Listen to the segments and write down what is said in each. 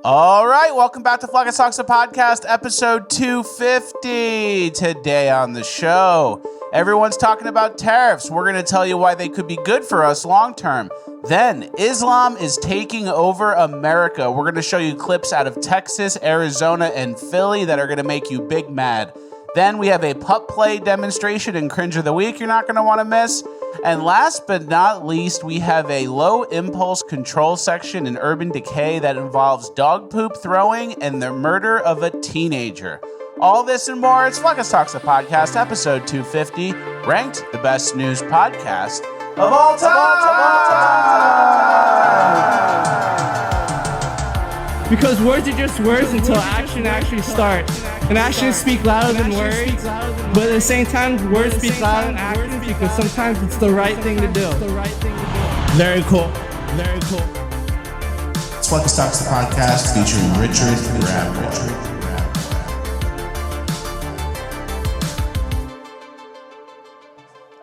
All right, welcome back to Flock of Socks, the podcast, episode 250. Today on the show, everyone's talking about tariffs. We're going to tell you why they could be good for us long term. Then, Islam is taking over America. We're going to show you clips out of Texas, Arizona, and Philly that are going to make you big mad. Then we have a pup play demonstration in Cringe of the Week you're not going to want to miss. And last but not least, we have a low impulse control section in Urban Decay that involves dog poop throwing and the murder of a teenager. All this and more, it's Flock of Socks, the podcast, episode 250, ranked the best news podcast of all time! Because words are just words until action actually starts. And actions speak louder than words, but at the same time, words speak louder than actions because sometimes it's the right thing to do. Very cool. Very cool. It's Flock of Socks, the podcast, featuring Richard Grab.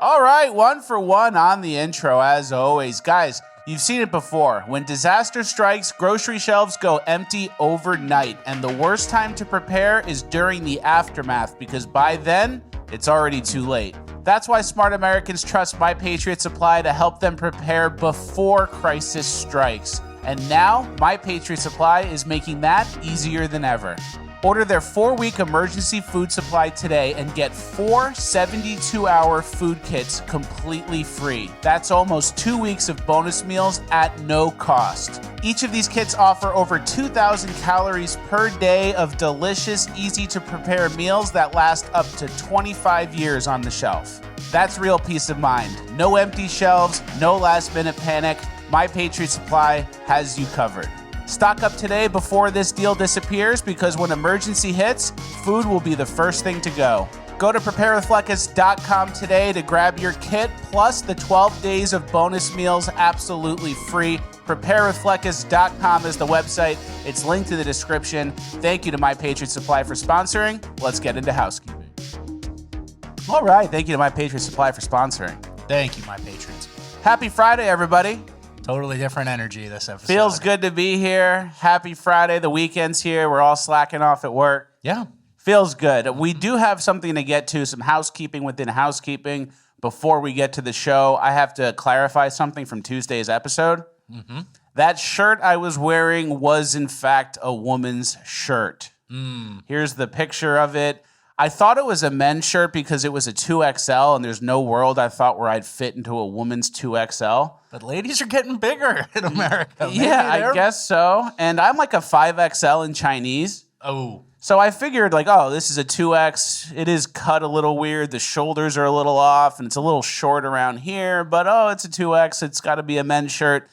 All right, one for one on the intro, as always. Guys, you've seen it before. When disaster strikes, grocery shelves go empty overnight, and the worst time to prepare is during the aftermath, because by then, it's already too late. That's why smart Americans trust My Patriot Supply to help them prepare before crisis strikes. And now, My Patriot Supply is making that easier than ever. Order their 4-week emergency food supply today and get 4 72-hour food kits completely free. That's almost 2 weeks of bonus meals at no cost. Each of these kits offer over 2,000 calories per day of delicious, easy-to-prepare meals that last up to 25 years on the shelf. That's real peace of mind. No empty shelves, no last-minute panic. My Patriot Supply has you covered. Stock up today before this deal disappears, because when emergency hits, food will be the first thing to go. Go to preparewithfleckus.com today to grab your kit, plus the 12 days of bonus meals absolutely free. Preparewithfleckus.com is the website. It's linked in the description. Thank you to My Patriot Supply for sponsoring. Let's get into housekeeping. All right, thank you to My Patriot Supply for sponsoring. Thank you, my patrons. Happy Friday, everybody. Totally different energy this episode. Feels good to be here. Happy Friday. The weekend's here. We're all slacking off at work. Yeah. Feels good. We do have something to get to, some housekeeping within housekeeping. Before we get to the show, I have to clarify something from Tuesday's episode. Mm-hmm. That shirt I was wearing was, in fact, a woman's shirt. Here's the picture of it. I thought it was a men's shirt because it was a 2XL, and there's no world I thought where I'd fit into a woman's 2XL. But ladies are getting bigger in America. Yeah, I guess so. And I'm like a 5XL in Chinese. Oh. So I figured, like, oh, this is a 2X. It is cut a little weird. The shoulders are a little off, and it's a little short around here. But, oh, it's a 2X. It's got to be a men's shirt.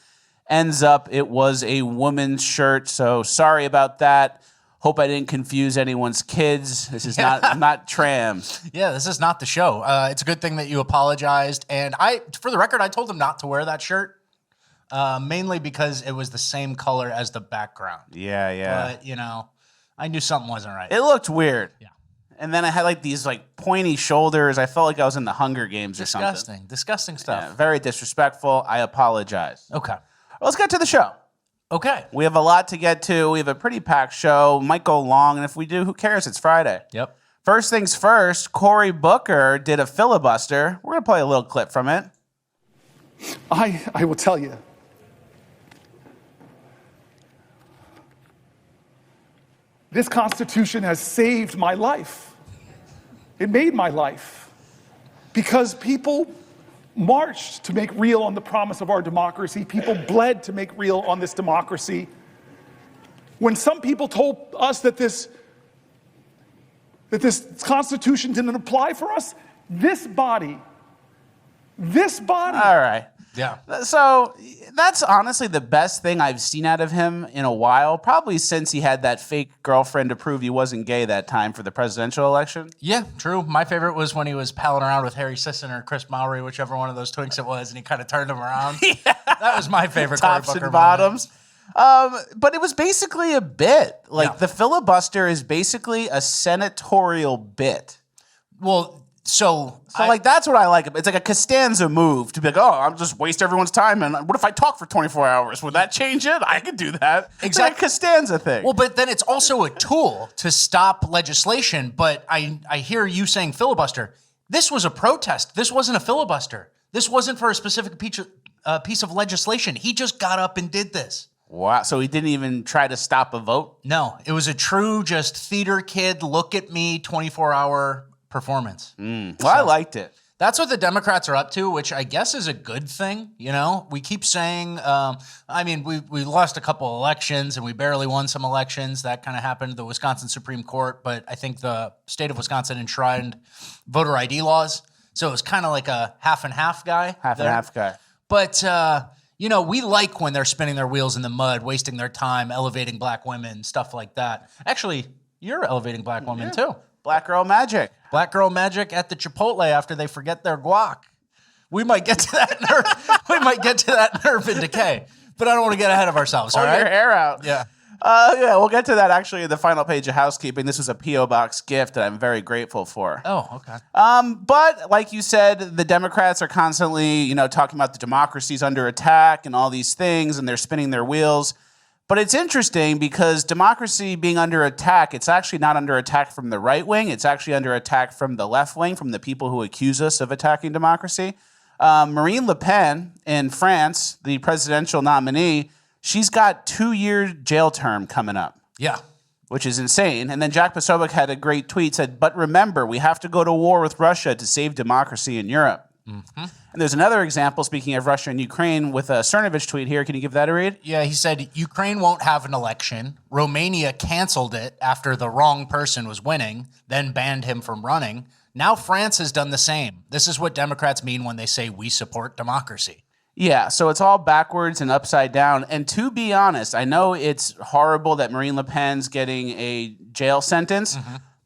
Ends up, it was a woman's shirt. So sorry about that. Hope I didn't confuse anyone's kids. This is not trams. Yeah, this is not the show. It's a good thing that you apologized. And for the record, I told him not to wear that shirt, mainly because it was the same color as the background. Yeah. But, I knew something wasn't right. It looked weird. Yeah. And then I had like these like pointy shoulders. I felt like I was in the Hunger Games or something. Disgusting stuff. Yeah, very disrespectful. I apologize. Okay. Let's get to the show. Okay. We have a lot to get to. We have a pretty packed show. Might go long, and if we do, who cares? It's Friday. Yep. First things first, Cory Booker did a filibuster. We're going to play a little clip from it. I will tell you, this Constitution has saved my life. It made my life. Because people marched to make real on the promise of our democracy. People bled to make real on this democracy. When some people told us that this Constitution didn't apply for us, this body. All right. Yeah. So that's honestly the best thing I've seen out of him in a while, probably since he had that fake girlfriend to prove he wasn't gay that time for the presidential election. Yeah, true. My favorite was when he was palling around with Harry Sisson or Chris Mowry, whichever one of those twinks it was, and he kind of turned him around. Yeah. That was my favorite Cory Tops Booker and bottoms. But it was basically a bit. Like, Yeah. the filibuster is basically a senatorial bit. Well, So like, that's what I like. It's like a Costanza move to be like, oh, I'll just waste everyone's time. And what if I talk for 24 hours? Would that change it? I could do that. Exactly. It's like a Costanza thing. Well, but then it's also a tool to stop legislation. But I hear you saying filibuster. This was a protest. This wasn't a filibuster. This wasn't for a specific piece of legislation. He just got up and did this. Wow. So he didn't even try to stop a vote? No. It was a true just theater kid, look at me, 24-hour performance. Well, I liked it. That's what the Democrats are up to, which I guess is a good thing. You know, we keep saying, we lost a couple elections and we barely won some elections. That kind of happened to the Wisconsin Supreme Court. But I think the state of Wisconsin enshrined voter ID laws. So it was kind of like a half and half guy. Half and half guy. But, we like when they're spinning their wheels in the mud, wasting their time, elevating black women, stuff like that. Actually, you're elevating black women too. Black girl magic. Black girl magic at the Chipotle after they forget their guac. We might get to that nerve. We might get to that nerve in decay, but I don't want to get ahead of ourselves. All right, your hair out. Yeah. We'll get to that actually in the final page of housekeeping. This was a P.O. Box gift that I'm very grateful for. Oh, okay. But like you said, the Democrats are constantly, talking about the democracy's under attack and all these things, and they're spinning their wheels. But it's interesting because democracy being under attack, it's actually not under attack from the right wing. It's actually under attack from the left wing, from the people who accuse us of attacking democracy. Marine Le Pen in France, the presidential nominee, she's got 2-year jail term coming up. Yeah. Which is insane. And then Jack Posobiec had a great tweet, said, but remember, we have to go to war with Russia to save democracy in Europe. Mm-hmm. And there's another example, speaking of Russia and Ukraine, with a Cernovich tweet here. Can you give that a read? Yeah, he said, Ukraine won't have an election. Romania canceled it after the wrong person was winning, then banned him from running. Now France has done the same. This is what Democrats mean when they say we support democracy. Yeah, so it's all backwards and upside down. And to be honest, I know it's horrible that Marine Le Pen's getting a jail sentence,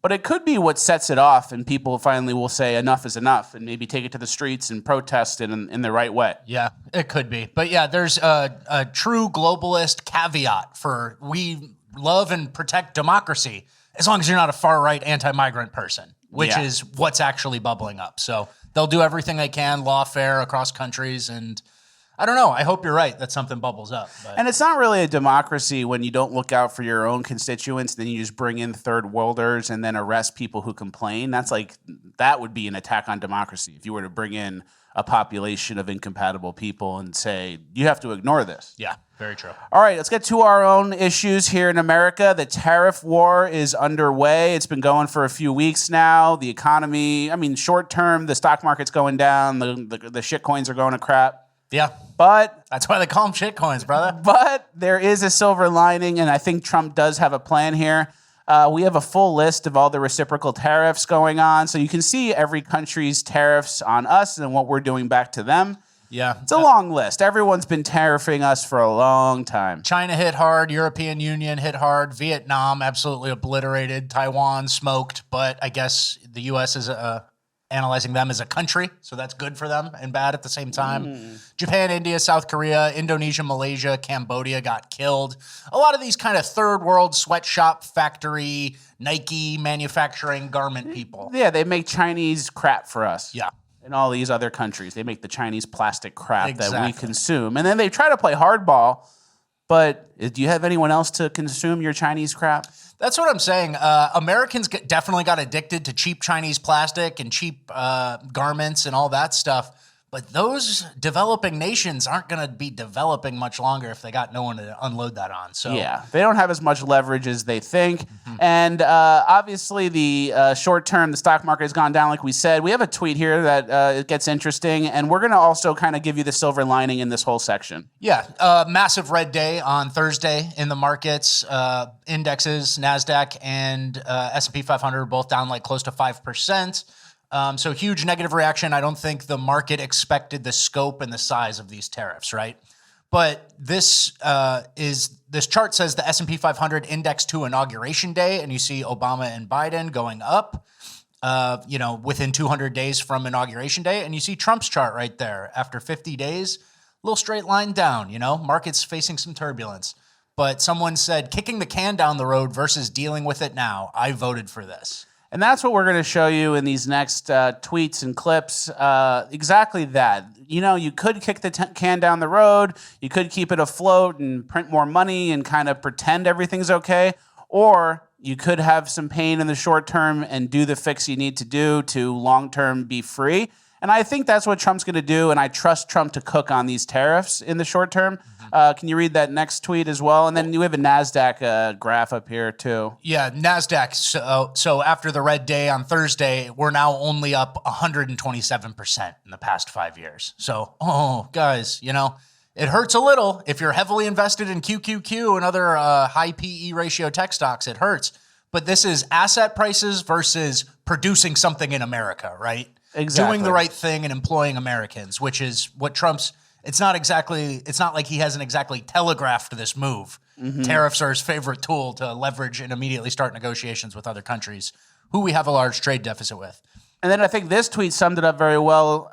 but it could be what sets it off, and people finally will say enough is enough and maybe take it to the streets and protest it in the right way. Yeah, it could be. But yeah, there's a true globalist caveat for we love and protect democracy as long as you're not a far-right anti-migrant person, which is what's actually bubbling up. So they'll do everything they can, lawfare across countries, and I don't know. I hope you're right that something bubbles up. But. And it's not really a democracy when you don't look out for your own constituents, then you just bring in third worlders and then arrest people who complain. That would be an attack on democracy if you were to bring in a population of incompatible people and say, you have to ignore this. Yeah, very true. All right, let's get to our own issues here in America. The tariff war is underway. It's been going for a few weeks now. The economy, short term, the stock market's going down. The shit coins are going to crap. Yeah. But that's why they call them shit coins, brother. But there is a silver lining, and I think Trump does have a plan here. We have a full list of all the reciprocal tariffs going on, so you can see every country's tariffs on us and what we're doing back to them. Yeah. It's a long list. Everyone's been tariffing us for a long time. China hit hard. European Union hit hard. Vietnam absolutely obliterated. Taiwan smoked, but I guess the U.S. is analyzing them as a country, so that's good for them and bad at the same time. Japan, India, South Korea, Indonesia, Malaysia, Cambodia got killed. A lot of these kind of third world sweatshop factory, Nike manufacturing garment people. Yeah, they make Chinese crap for us. Yeah. In all these other countries, they make the Chinese plastic crap that we consume. And then they try to play hardball, but do you have anyone else to consume your Chinese crap? That's what I'm saying. Americans definitely got addicted to cheap Chinese plastic and cheap garments and all that stuff. But those developing nations aren't going to be developing much longer if they got no one to unload that on. So yeah, they don't have as much leverage as they think. Mm-hmm. And obviously, the short term, the stock market has gone down, like we said. We have a tweet here that it gets interesting, and we're going to also kind of give you the silver lining in this whole section. Yeah, massive red day on Thursday in the markets. Indexes, NASDAQ and S&P 500 are both down like close to 5%. So huge negative reaction. I don't think the market expected the scope and the size of these tariffs, right? But this chart says the S&P 500 index to inauguration day, and you see Obama and Biden going up, within 200 days from inauguration day, and you see Trump's chart right there. After 50 days, a little straight line down. Market's facing some turbulence. But someone said, kicking the can down the road versus dealing with it now. I voted for this. And that's what we're going to show you in these next tweets and clips. Exactly that. You know, you could kick the can down the road. You could keep it afloat and print more money and kind of pretend everything's okay. Or you could have some pain in the short term and do the fix you need to do to long term be free. And I think that's what Trump's going to do. And I trust Trump to cook on these tariffs in the short term. Can you read that next tweet as well? And then you have a NASDAQ graph up here too. Yeah, NASDAQ. So after the red day on Thursday, we're now only up 127% in the past 5 years. So, guys, you know, it hurts a little. If you're heavily invested in QQQ and other high PE ratio tech stocks, it hurts. But this is asset prices versus producing something in America, right? Exactly. Doing the right thing and employing Americans, which is what Trump's... It's not like he hasn't exactly telegraphed this move. Tariffs are his favorite tool to leverage and immediately start negotiations with other countries who we have a large trade deficit with. And then I think this tweet summed it up very well.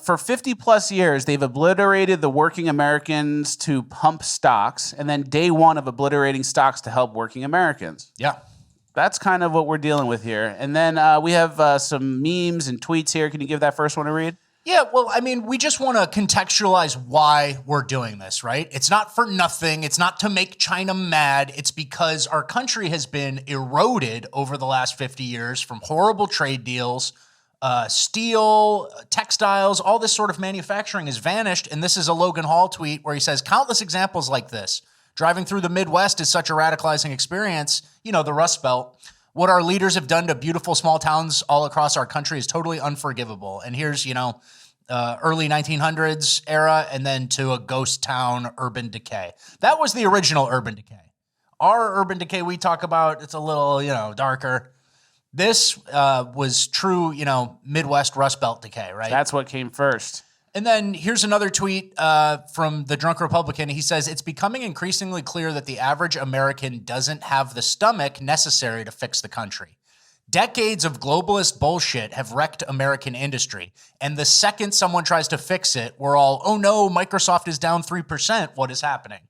For 50 plus years, they've obliterated the working Americans to pump stocks, and then day one of obliterating stocks to help working Americans. Yeah. That's kind of what we're dealing with here. And then we have some memes and tweets here. Can you give that first one a read? Yeah, well, I mean, we just want to contextualize why we're doing this, right? It's not for nothing. It's not to make China mad. It's because our country has been eroded over the last 50 years from horrible trade deals, steel, textiles, all this sort of manufacturing has vanished. And this is a Logan Hall tweet where he says, countless examples like this. Driving through the Midwest is such a radicalizing experience, you know, the Rust Belt. What our leaders have done to beautiful small towns all across our country is totally unforgivable. And here's, you know, early 1900s era and then to a ghost town urban decay. That was the original urban decay. Our urban decay we talk about, it's a little, you know, darker. This was true, you know, Midwest Rust Belt decay, right? That's what came first. And then here's another tweet from the Drunk Republican. He says, it's becoming increasingly clear that the average American doesn't have the stomach necessary to fix the country. Decades of globalist bullshit have wrecked American industry. And the second someone tries to fix it, we're all, oh no, Microsoft is down 3%. What is happening?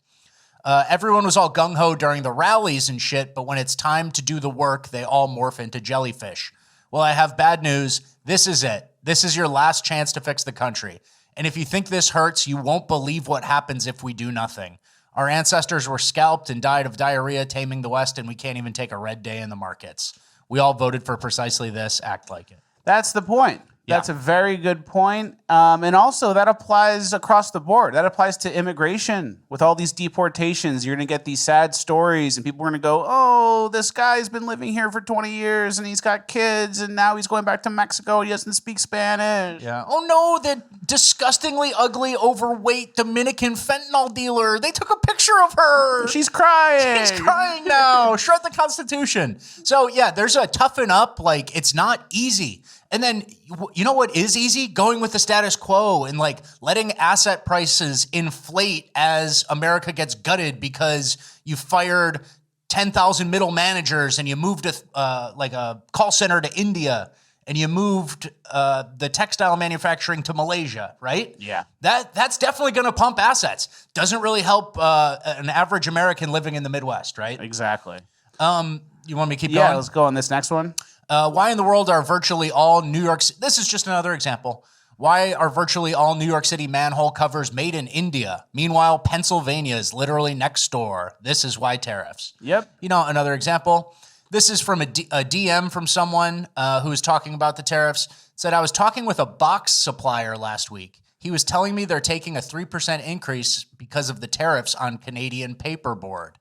Everyone was all gung-ho during the rallies and shit, but when it's time to do the work, they all morph into jellyfish. Well, I have bad news. This is it. This is your last chance to fix the country. And if you think this hurts, you won't believe what happens if we do nothing. Our ancestors were scalped and died of diarrhea taming the West, and we can't even take a red day in the markets. We all voted for precisely this. Act like it. That's the point. That's a very good point. And also that applies across the board. That applies to immigration. With all these deportations, you're going to get these sad stories and people are going to go, oh, this guy's been living here for 20 years and he's got kids and now he's going back to Mexico and he doesn't speak Spanish. Yeah. Oh no, the disgustingly ugly, overweight Dominican fentanyl dealer. They took a picture of her. She's crying. She's crying now. Shred the Constitution. So yeah, there's a toughen up. Like, it's not easy. And then, you know what is easy? Going with the status quo and like letting asset prices inflate as America gets gutted because you fired 10,000 middle managers and you moved like a call center to India and you moved the textile manufacturing to Malaysia, right? Yeah. That's definitely going to pump assets. Doesn't really help an average American living in the Midwest, right? Exactly. You want me to keep going? Yeah, let's go on this next one. Why in the world are virtually all New York... This is just another example. Why are virtually all New York City manhole covers made in India? Meanwhile, Pennsylvania is literally next door. This is why tariffs. Yep. You know, another example. This is from a DM from someone who was talking about the tariffs. Said, I was talking with a box supplier last week. He was telling me they're taking a 3% increase because of the tariffs on Canadian paperboard.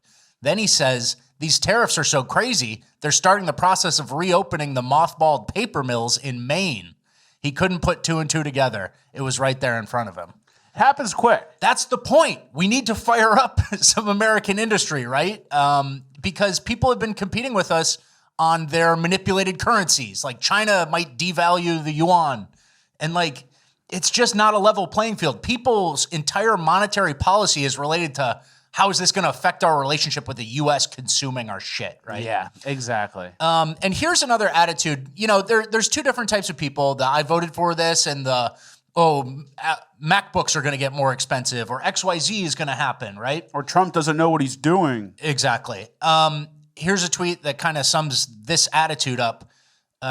Then he says... These tariffs are so crazy, they're starting the process of reopening the mothballed paper mills in Maine. He couldn't put two and two together. It was right there in front of him. Happens quick. That's the point. We need to fire up some American industry, right? Because people have been competing with us on their manipulated currencies. Like China might devalue the yuan. And like, it's just not a level playing field. People's entire monetary policy is related to how is this going to affect our relationship with the U.S. consuming our shit, right? Yeah, exactly. And here's another attitude. You know, there's two different types of people. The I voted for this and the, MacBooks are going to get more expensive or XYZ is going to happen, right? Or Trump doesn't know what he's doing. Exactly. Here's a tweet that kind of sums this attitude up.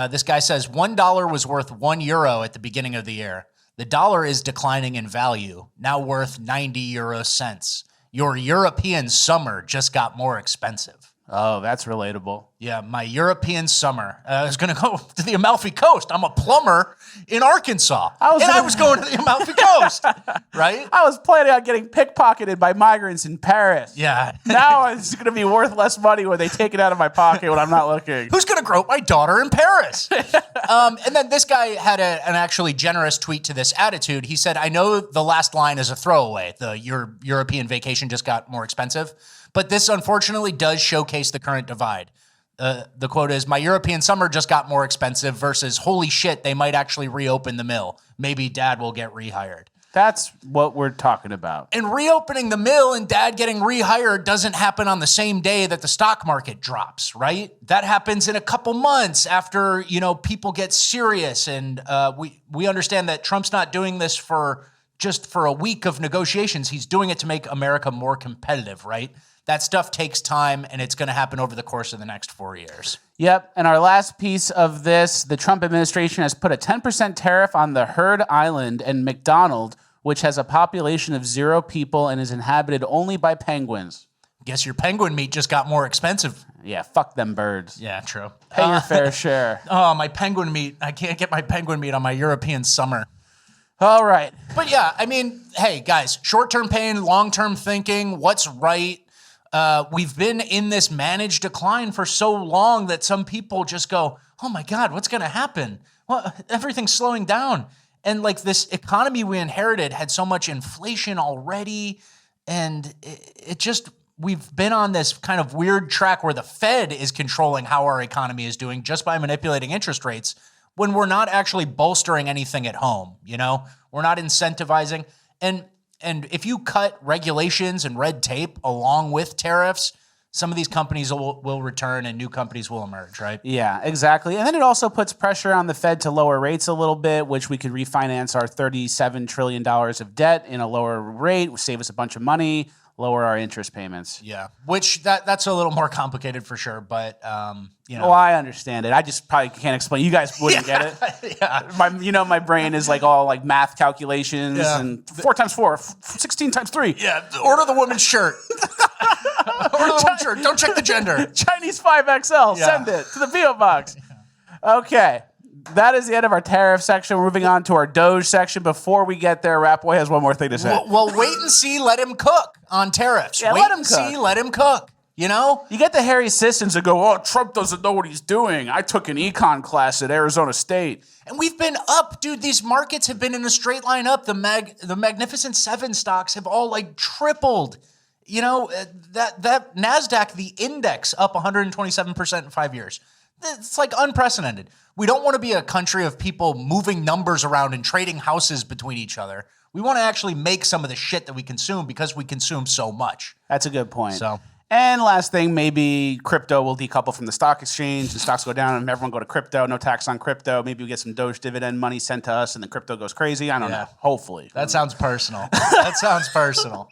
This guy says $1 was worth €1 at the beginning of the year. The dollar is declining in value, now worth 90 euro cents. Your European summer just got more expensive. Oh, that's relatable. Yeah, my European summer. I was going to go to the Amalfi Coast. I'm a plumber in Arkansas. I was going to the Amalfi Coast, right? I was planning on getting pickpocketed by migrants in Paris. Yeah. Now it's going to be worth less money when they take it out of my pocket when I'm not looking. Who's going to grope my daughter in Paris? And then this guy had an actually generous tweet to this attitude. He said, I know the last line is a throwaway. Your European vacation just got more expensive. But this unfortunately does showcase the current divide. The quote is, my European summer just got more expensive versus, holy shit, they might actually reopen the mill. Maybe dad will get rehired. That's what we're talking about. And reopening the mill and dad getting rehired doesn't happen on the same day that the stock market drops, right? That happens in a couple months after, people get serious. And we understand that Trump's not doing this just for a week of negotiations. He's doing it to make America more competitive, right? That stuff takes time, and it's going to happen over the course of the next 4 years. Yep, and our last piece of this, the Trump administration has put a 10% tariff on the Heard Island and McDonald, which has a population of 0 people and is inhabited only by penguins. Guess your penguin meat just got more expensive. Yeah, fuck them birds. Yeah, true. Pay your fair share. Oh, my penguin meat. I can't get my penguin meat on my European summer. All right. But yeah, I mean, hey, guys, short-term pain, long-term thinking, what's right? We've been in this managed decline for so long that some people just go, oh my God, what's going to happen? Well, everything's slowing down. And like this economy we inherited had so much inflation already. And we've been on this kind of weird track where the Fed is controlling how our economy is doing just by manipulating interest rates when we're not actually bolstering anything at home. We're not incentivizing. And if you cut regulations and red tape along with tariffs, some of these companies will return and new companies will emerge, right? Yeah, exactly. And then it also puts pressure on the Fed to lower rates a little bit, which we could refinance our $37 trillion of debt in a lower rate, save us a bunch of money, lower our interest payments. Yeah, which that's a little more complicated for sure, but Oh, I understand it. I just probably can't explain. You guys wouldn't get it. Yeah. My brain is like all like math calculations and 4 times 4, 16 times 3. Yeah, order the woman's shirt. Order the woman's shirt. Don't check the gender. Chinese 5XL. Yeah. Send it to the PO box. Okay. That is the end of our tariff section. We're moving on to our DOGE section. Before we get there, Rapboy has one more thing to say. Well, wait and see. Let him cook on tariffs. Yeah, wait let him and cook. see. Let him cook. You get the Harry Sissons that go, oh, Trump doesn't know what he's doing. I took an econ class at Arizona State. And we've been up, dude. These markets have been in a straight line up. The Magnificent Seven stocks have all like tripled. That NASDAQ, the index, up 127% in 5 years. It's like unprecedented. We don't want to be a country of people moving numbers around and trading houses between each other. We want to actually make some of the shit that we consume because we consume so much. That's a good point. So. And last thing, maybe crypto will decouple from the stock exchange and stocks go down and everyone go to crypto, no tax on crypto. Maybe we get some DOGE dividend money sent to us and then crypto goes crazy. I don't know. Hopefully. That sounds personal. That sounds personal.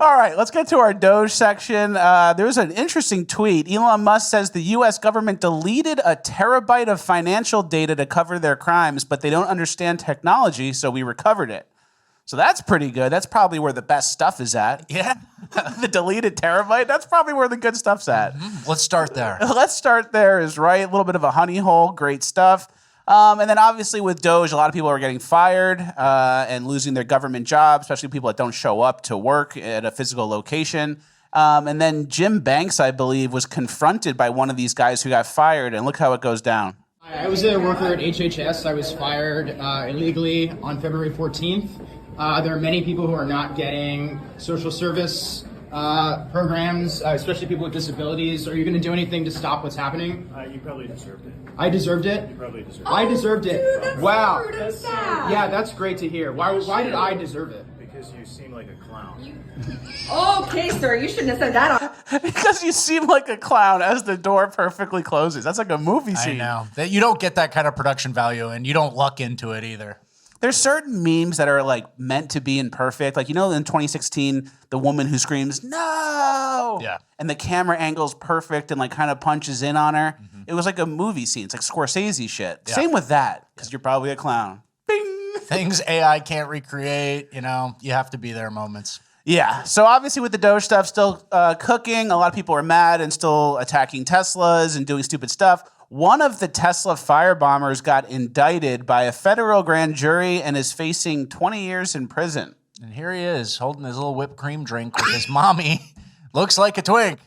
All right, let's get to our DOGE section. There was an interesting tweet. Elon Musk says the U.S. government deleted a terabyte of financial data to cover their crimes, but they don't understand technology, so we recovered it. So that's pretty good. That's probably where the best stuff is at. Yeah. The deleted terabyte, that's probably where the good stuff's at. Mm-hmm. Let's start there. Let's start there is right. A little bit of a honey hole, great stuff. And then obviously with DOGE, a lot of people are getting fired and losing their government jobs, especially people that don't show up to work at a physical location. And then Jim Banks, I believe, was confronted by one of these guys who got fired, and look how it goes down. I was a worker at HHS. I was fired illegally on February 14th. There are many people who are not getting social service programs, especially people with disabilities. Are you going to do anything to stop what's happening? You probably deserved it. I deserved it? You probably deserved it. I deserved it. Dude, that's wow. So sad. Yeah, that's great to hear. Why did I deserve it? Because you seem like a clown. Okay, sir, you shouldn't have said that. Because you seem like a clown as the door perfectly closes. That's like a movie scene. I know. You don't get that kind of production value, and you don't luck into it either. There's certain memes that are like meant to be imperfect. Like, in 2016, the woman who screams, "No!" Yeah. And the camera angle's perfect and like kind of punches in on her. It was like a movie scene. It's like Scorsese shit. Yeah. Same with that, because you're probably a clown. Bing! Things AI can't recreate, you have to be there moments. Yeah. So obviously with the DOGE stuff still cooking, a lot of people are mad and still attacking Teslas and doing stupid stuff. One of the Tesla firebombers got indicted by a federal grand jury and is facing 20 years in prison. And here he is holding his little whipped cream drink with his mommy. Looks like a twink.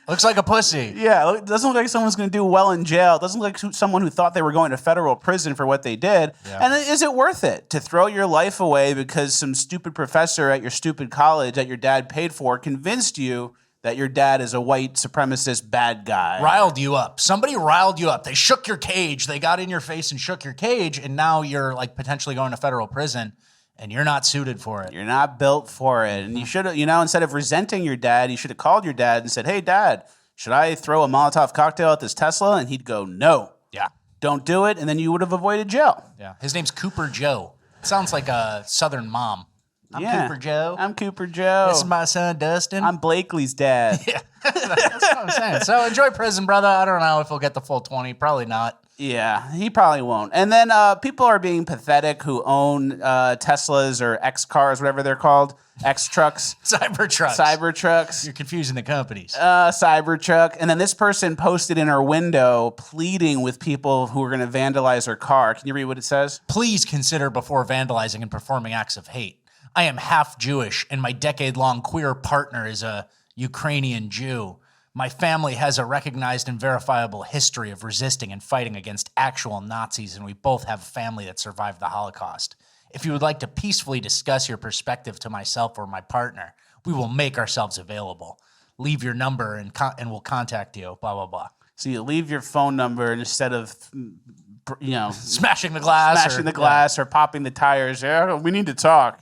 Looks like a pussy. Yeah, it doesn't look like someone's going to do well in jail. It doesn't look like someone who thought they were going to federal prison for what they did. Yeah. And is it worth it to throw your life away because some stupid professor at your stupid college that your dad paid for convinced you that your dad is a white supremacist bad guy? Riled you up. Somebody riled you up. They shook your cage. They got in your face and shook your cage, and now you're like potentially going to federal prison. And you're not suited for it. You're not built for it. And you should have, instead of resenting your dad, you should have called your dad and said, "Hey, Dad, should I throw a Molotov cocktail at this Tesla?" And he'd go, "No. Yeah. Don't do it." And then you would have avoided jail. Yeah. His name's Cooper Joe. Sounds like a Southern mom. I'm Cooper Joe. I'm Cooper Joe. This is my son, Dustin. I'm Blakely's dad. Yeah. That's what I'm saying. So enjoy prison, brother. I don't know if he'll get the full 20. Probably not. Yeah, he probably won't. And then people are being pathetic who own Teslas or X cars, whatever they're called, X trucks. Cybertrucks. You're confusing the companies. Cybertruck. And then this person posted in her window pleading with people who are going to vandalize her car. Can you read what it says? Please consider before vandalizing and performing acts of hate. I am half Jewish, and my decade-long queer partner is a Ukrainian Jew. My family has a recognized and verifiable history of resisting and fighting against actual Nazis, and we both have a family that survived the Holocaust. If you would like to peacefully discuss your perspective to myself or my partner, we will make ourselves available. Leave your number and we'll contact you, blah, blah, blah. So you leave your phone number instead of, smashing the glass or popping the tires. Yeah, we need to talk.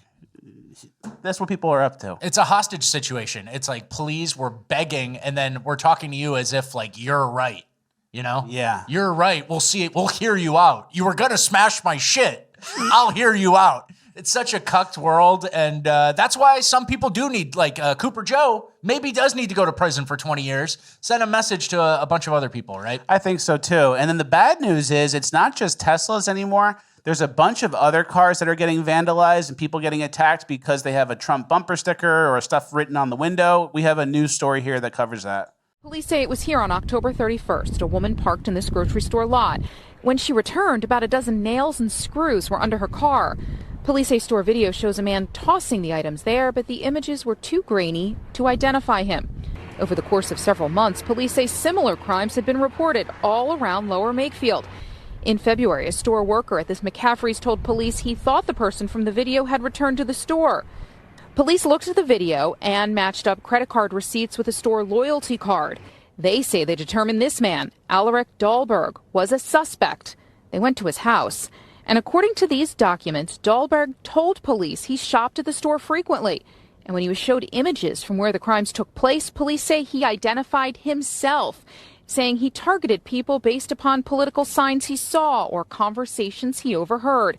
That's what people are up to. It's a hostage situation. It's like, please, we're begging, and then we're talking to you as if like you're right. Yeah. You're right. We'll see it. We'll hear you out. You were gonna smash my shit. I'll hear you out. It's such a cucked world, and that's why some people do need, like Cooper Joe, maybe does need to go to prison for 20 years. Send a message to a bunch of other people, right? I think so too. And then the bad news is it's not just Teslas anymore. There's a bunch of other cars that are getting vandalized and people getting attacked because they have a Trump bumper sticker or stuff written on the window. We have a news story here that covers that. Police say it was here on October 31st. A woman parked in this grocery store lot. When she returned, about a dozen nails and screws were under her car. Police say store video shows a man tossing the items there, but the images were too grainy to identify him. Over the course of several months, police say similar crimes had been reported all around Lower Makefield. In February, a store worker at this McCaffrey's told police he thought the person from the video had returned to the store. Police looked at the video and matched up credit card receipts with a store loyalty card. They say they determined this man, Alaric Dahlberg, was a suspect. They went to his house. And according to these documents, Dahlberg told police he shopped at the store frequently. And when he was showed images from where the crimes took place, police say he identified himself, saying he targeted people based upon political signs he saw or conversations he overheard.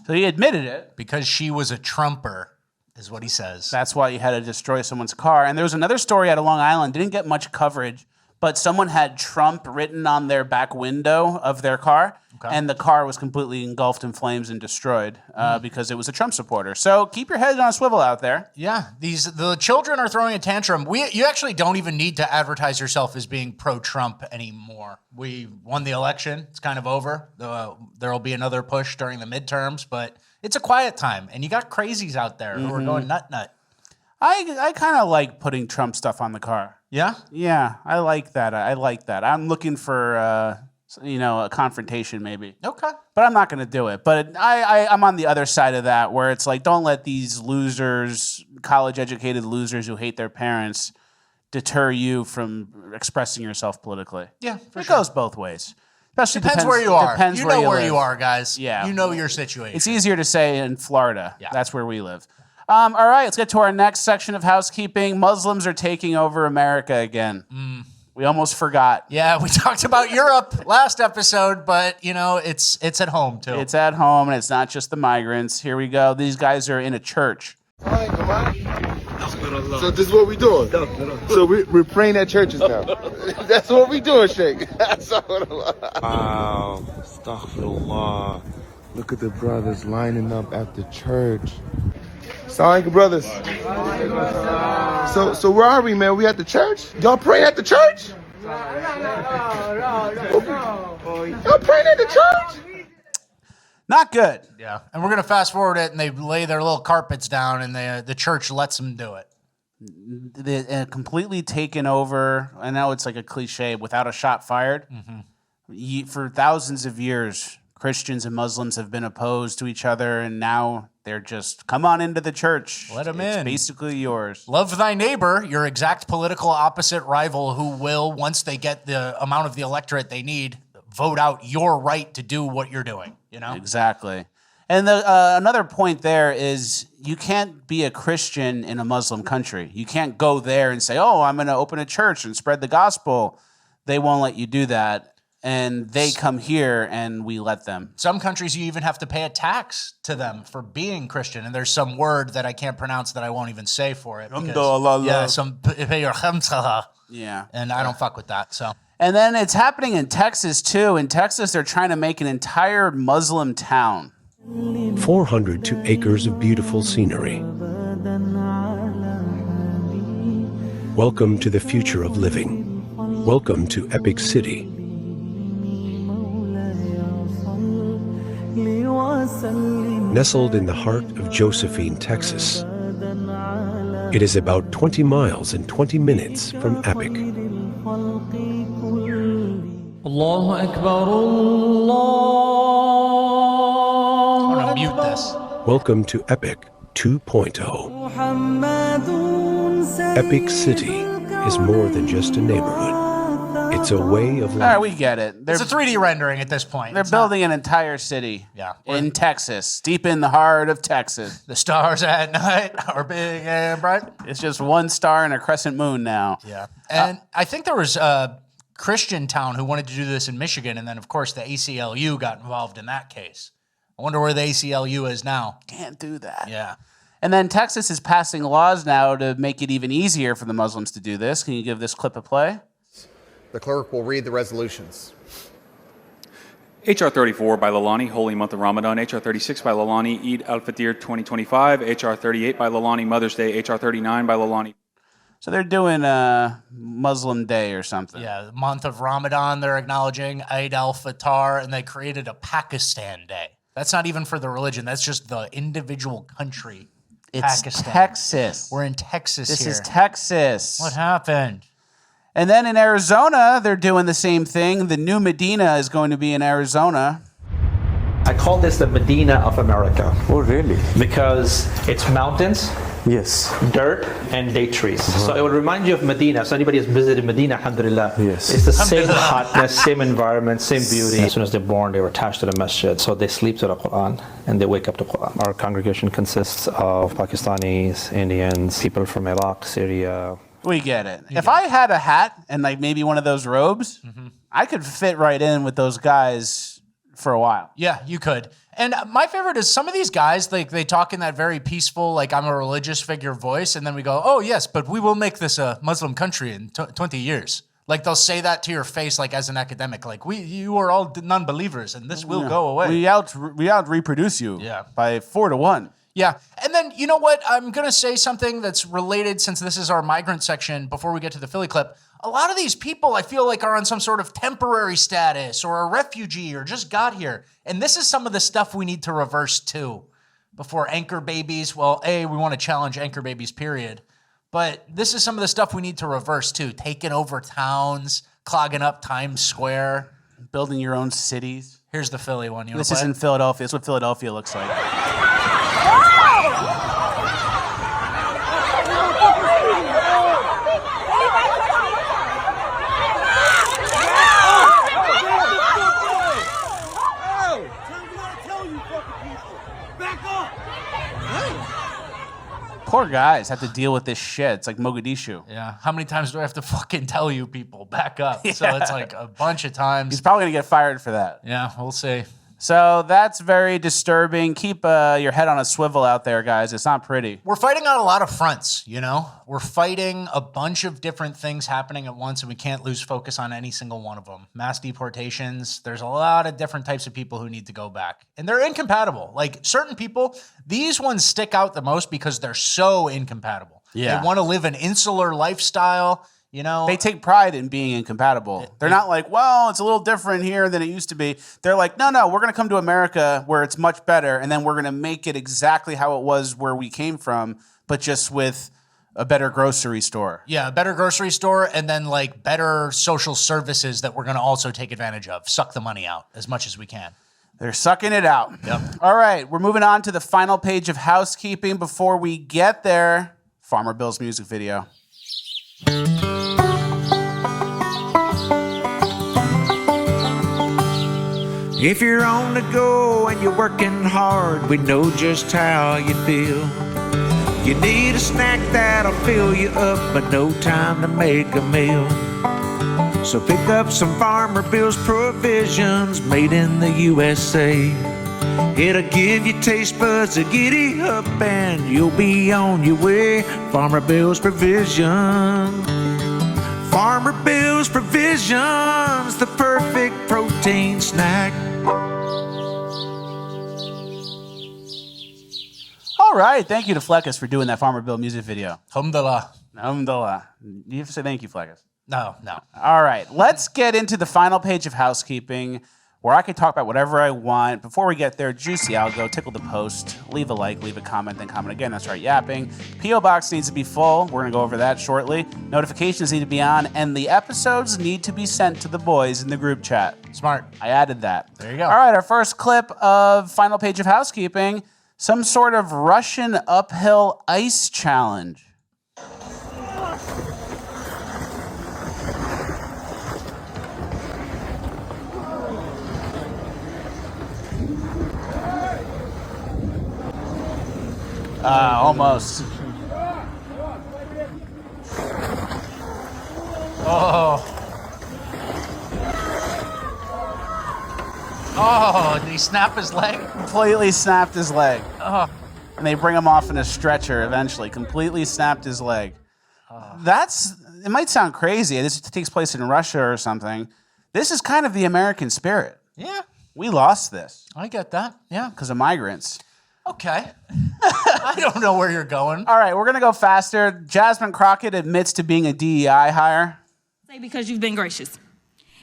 So he admitted it. Because she was a Trumper, is what he says. That's why he had to destroy someone's car. And there was another story out of Long Island, didn't get much coverage, but someone had Trump written on their back window of their car, and the car was completely engulfed in flames and destroyed because it was a Trump supporter. So keep your head on a swivel out there. Yeah, the children are throwing a tantrum. You actually don't even need to advertise yourself as being pro-Trump anymore. We won the election. It's kind of over. There will be another push during the midterms, but it's a quiet time, and you got crazies out there who are going nut. I kind of like putting Trump stuff on the car. Yeah? Yeah, I like that. I'm looking for, a confrontation maybe. Okay. But I'm not going to do it. But I'm on the other side of that where it's like, don't let these losers, college-educated losers who hate their parents deter you from expressing yourself politically. Yeah, It goes both ways. Especially depends where you are. Depends you know where live. you are, guys. Yeah. You know your situation. It's easier to say in Florida. Yeah. That's where we live. All right, let's get to our next section of housekeeping. Muslims are taking over America again. We almost forgot. Yeah, we talked about Europe last episode, but it's at home too. It's at home, and it's not just the migrants. Here we go. These guys are in a church. So this is what we're doing. So we're praying at churches now. That's what we're doing, Sheikh. Wow. Astaghfirullah. Look at the brothers lining up at the church. Assalamu alaikum, brothers. So where are we, man? We at the church? Y'all praying at the church? Y'all praying at the church? Not good. Yeah, and we're gonna fast forward it, and they lay their little carpets down, and the church lets them do it. They're completely taken over. I know it's like a cliche, without a shot fired. For thousands of years, Christians and Muslims have been opposed to each other, and now they're just, come on into the church. Let them It's in. basically yours. Love thy neighbor, your exact political opposite rival, who will, once they get the amount of the electorate they need, vote out your right to do what you're doing. Exactly. And another point there is you can't be a Christian in a Muslim country. You can't go there and say, oh, I'm going to open a church and spread the gospel. They won't let you do that. And they come here and we let them. Some countries, you even have to pay a tax to them for being Christian. And there's some word that I can't pronounce that I won't even say for it. Because, pay your hamsalah. Yeah. And I don't fuck with that. So. And then it's happening in Texas, too. In Texas, they're trying to make an entire Muslim town. 402 acres of beautiful scenery. Welcome to the future of living. Welcome to Epic City. Nestled in the heart of Josephine, Texas. It is about 20 miles and 20 minutes from Epic. Allahu Akbar, Allah. I'm going to mute this. Welcome to Epic 2.0. Epic City is more than just a neighborhood. It's a way of life. All right, we get it. It's a 3D rendering at this point. They're building an entire city in Texas, deep in the heart of Texas. The stars at night are big and bright. It's just one star and a crescent moon now. Yeah. And I think there was a Christian town who wanted to do this in Michigan, and then, of course, the ACLU got involved in that case. I wonder where the ACLU is now. Can't do that. Yeah. And then Texas is passing laws now to make it even easier for the Muslims to do this. Can you give this clip a play? The clerk will read the resolutions. H.R. 34 by Lalani, Holy Month of Ramadan. H.R. 36 by Lalani, Eid al-Fitr 2025. H.R. 38 by Lalani, Mother's Day. H.R. 39 by Lalani. So they're doing a Muslim day or something. Yeah, the month of Ramadan, they're acknowledging Eid al-Fitr, and they created a Pakistan Day. That's not even for the religion. That's just the individual country, It's Pakistan. Texas. We're in Texas This here. is Texas. What happened? And then in Arizona, they're doing the same thing. The new Medina is going to be in Arizona. I call this the Medina of America. Oh, really? Because it's mountains, yes, dirt, and date trees. So it will remind you of Medina. So anybody has visited Medina, alhamdulillah, yes, it's the same hotness, same environment, same beauty. As soon as they're born, they were attached to the masjid. So they sleep to the Quran and they wake up to Quran. Our congregation consists of Pakistanis, Indians, people from Iraq, Syria. We get it. If I had a hat and like maybe one of those robes, I could fit right in with those guys for a while. Yeah, you could. And my favorite is some of these guys, like they talk in that very peaceful, like I'm a religious figure voice, and then we go, oh yes, but we will make this a Muslim country in 20 years. Like they'll say that to your face, like as an academic, like you are all non-believers, and this will go away. We out reproduce you by 4 to 1. Yeah. And then, you know what? I'm going to say something that's related since this is our migrant section before we get to the Philly clip. A lot of these people I feel like are on some sort of temporary status or a refugee or just got here. And this is some of the stuff we need to reverse too before anchor babies. Well, A, we want to challenge anchor babies, period. But this is some of the stuff we need to reverse too. Taking over towns, clogging up Times Square. Building your own cities. Here's the Philly one. This is in Philadelphia. This is what Philadelphia looks like. Poor guys have to deal with this shit. It's like Mogadishu. Yeah. How many times do I have to fucking tell you people back up? So it's like a bunch of times. He's probably going to get fired for that. Yeah, we'll see. So that's very disturbing. Keep your head on a swivel out there, guys. It's not pretty. We're fighting on a lot of fronts, you know? We're fighting a bunch of different things happening at once, and we can't lose focus on any single one of them. Mass deportations, there's a lot of different types of people who need to go back. And they're incompatible. Like, certain people, these ones stick out the most because they're so incompatible. Yeah. They want to live an insular lifestyle. You know, they take pride in being incompatible. They're not like, well, it's a little different here than it used to be. They're like, no, we're going to come to America where it's much better, and then we're going to make it exactly how it was where we came from, but just with a better grocery store. Yeah, a better grocery store, and then like better social services that we're going to also take advantage of. Suck the money out as much as we can. They're sucking it out. Yep. All right, we're moving on to the final page of housekeeping. Before we get there, Farmer Bill's music video. If you're on the go and you're working hard, we know just how you feel. You need a snack that'll fill you up, but no time to make a meal. So pick up some Farmer Bill's provisions made in the USA. It'll give you taste buds to giddy up and you'll be on your way. Farmer Bill's Provision. Farmer Bill's Provisions, the perfect protein snack. All right, thank you to Fleckus for doing that Farmer Bill music video. Alhamdulillah. Alhamdulillah. You have to say thank you, Fleckus. No. All right, let's get into the final page of housekeeping where I can talk about whatever I want. Before we get there, Juicy Algo, tickle the post, leave a like, leave a comment, then comment again, and start yapping. P.O. Box needs to be full. We're going to go over that shortly. Notifications need to be on, and the episodes need to be sent to the boys in the group chat. Smart. I added that. There you go. All right, our first clip of final page of housekeeping, some sort of Russian uphill ice challenge. Almost. Oh, did he snap his leg? Completely snapped his leg. Oh. And they bring him off in a stretcher eventually. Completely snapped his leg. It might sound crazy. This takes place in Russia or something. This is kind of the American spirit. Yeah. We lost this. I get that. Yeah. Because of migrants. Okay. I don't know where you're going. All right, we're going to go faster. Jasmine Crockett admits to being a DEI hire. Say because you've been gracious.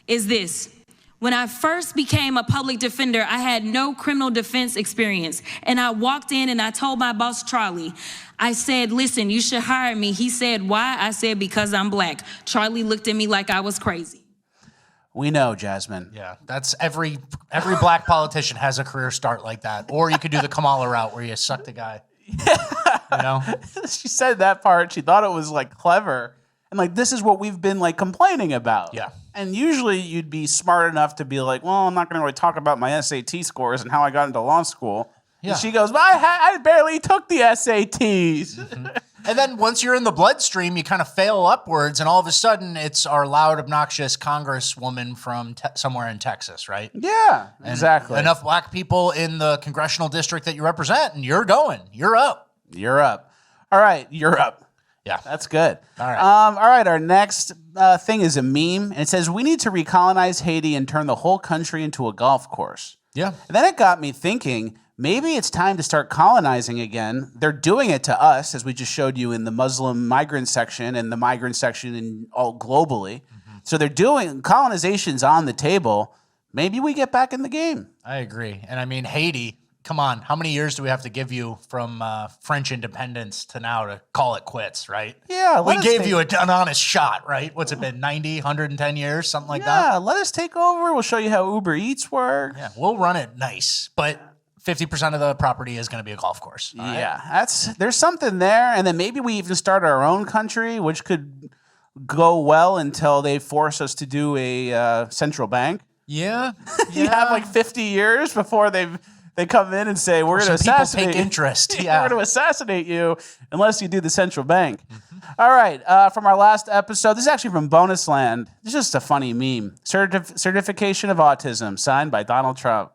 Is this. When I first became a public defender, I had no criminal defense experience. And I walked in and I told my boss, Charlie, I said, listen, you should hire me. He said, why? I said, because I'm black. Charlie looked at me like I was crazy. We know, Jasmine. Yeah, that's every black politician has a career start like that. Or you could do the Kamala route where you suck the guy. You know? She said that part. She thought it was like clever. And like, this is what we've been like complaining about. Yeah. And usually you'd be smart enough to be like, well, I'm not going to really talk about my SAT scores and how I got into law school. Yeah. And she goes, well, I barely took the SATs. Mm-hmm. And then once you're in the bloodstream, you kind of fail upwards, and all of a sudden it's our loud, obnoxious congresswoman from somewhere in Texas, right? Yeah, and exactly. Enough black people in the congressional district that you represent, and you're going. You're up. You're up. All right, you're up. Yeah. That's good. All right. All right, our next thing is a meme, and it says, we need to recolonize Haiti and turn the whole country into a golf course. Yeah. And then it got me thinking, maybe it's time to start colonizing again. They're doing it to us, as we just showed you in the Muslim migrant section and the migrant section in all globally. Mm-hmm. So they're doing, colonization's on the table. Maybe we get back in the game. I agree. And I mean, Haiti, come on, how many years do we have to give you from French independence to now to call it quits, right? Yeah. We gave you an honest shot, right? What's it been, 90, 110 years, something like that? Yeah, let us take over. We'll show you how Uber Eats works. Yeah, we'll run it nice, but 50% of the property is going to be a golf course. Yeah, there's something there. And then maybe we even start our own country, which could go well until they force us to do a central bank. Yeah. You have like 50 years before they've They come in and say, we're going to Some people assassinate take interest. Yeah. We're going to assassinate you unless you do the central bank. All right. From our last episode, this is actually from Bonus Land. It's just a funny meme. Certification of autism signed by Donald Trump.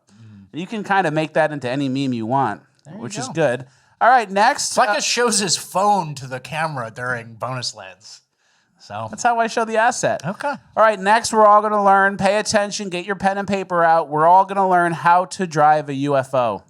You can kind of make that into any meme you want, which is good. All right. Next. Fleckus shows his phone to the camera during Bonus Lands. So that's how I show the asset. Okay. All right, next we're all going to learn, pay attention, get your pen and paper out. We're all going to learn how to drive a UFO.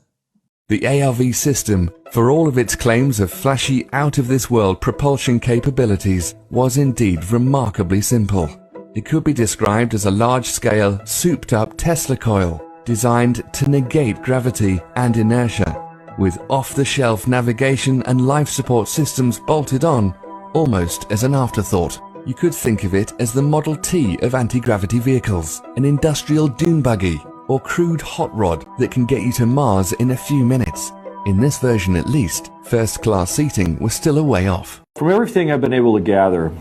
The ARV system, for all of its claims of flashy, out-of-this-world propulsion capabilities, was indeed remarkably simple. It could be described as a large-scale, souped-up Tesla coil, designed to negate gravity and inertia, with off-the-shelf navigation and life support systems bolted on, almost as an afterthought. You could think of it as the Model T of anti-gravity vehicles, an industrial dune buggy, or crude hot rod that can get you to Mars in a few minutes. In this version at least, first-class seating was still a way off. From everything I've been able to gather,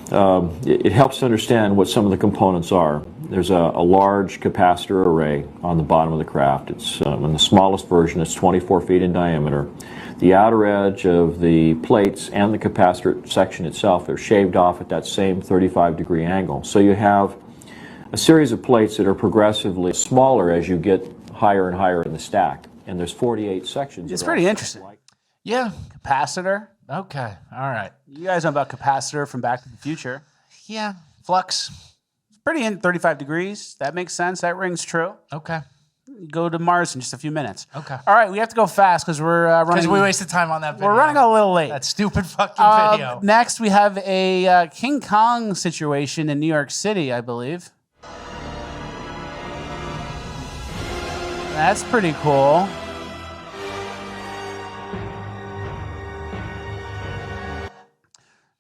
it helps to understand what some of the components are. There's a large capacitor array on the bottom of the craft. It's in the smallest version, it's 24 feet in diameter. The outer edge of the plates and the capacitor section itself, they're shaved off at that same 35-degree angle. So you have a series of plates that are progressively smaller as you get higher and higher in the stack. And there's 48 sections. It's pretty interesting. Yeah. Capacitor. Okay. All right. You guys know about capacitor from Back to the Future. Yeah. Flux. It's pretty in 35 degrees. That makes sense. That rings true. Okay. Go to Mars in just a few minutes. Okay. All right, we have to go fast because we're running. Because we wasted time on that video. We're running a little late. That stupid fucking video. Next, we have a King Kong situation in New York City, I believe. That's pretty cool.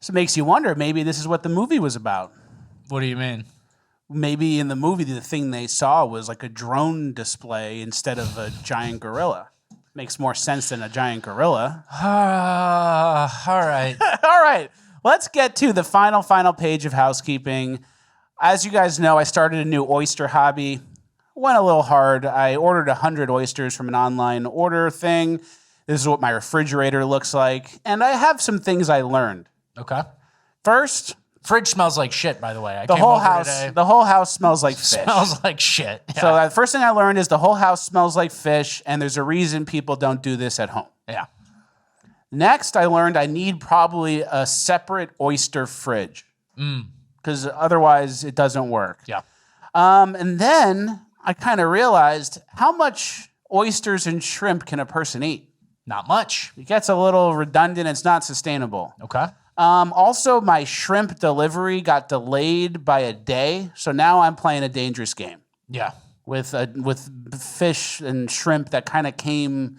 So it makes you wonder, maybe this is what the movie was about. What do you mean? Maybe in the movie, the thing they saw was like a drone display instead of a giant gorilla. Makes more sense than a giant gorilla. All right. All right. Let's get to the final page of housekeeping. As you guys know, I started a new oyster hobby. Went a little hard. I ordered 100 oysters from an online order thing. This is what my refrigerator looks like. And I have some things I learned. Okay. First, fridge smells like shit, by the way. the whole house smells like fish. Smells like shit. Yeah. So the first thing I learned is the whole house smells like fish, and there's a reason people don't do this at home. Yeah. Next, I learned I need probably a separate oyster fridge because otherwise it doesn't work. Yeah. And then I kind of realized how much oysters and shrimp can a person eat? Not much. It gets a little redundant. It's not sustainable. Okay. Also, my shrimp delivery got delayed by a day, so now I'm playing a dangerous game. Yeah. With fish and shrimp that kind of came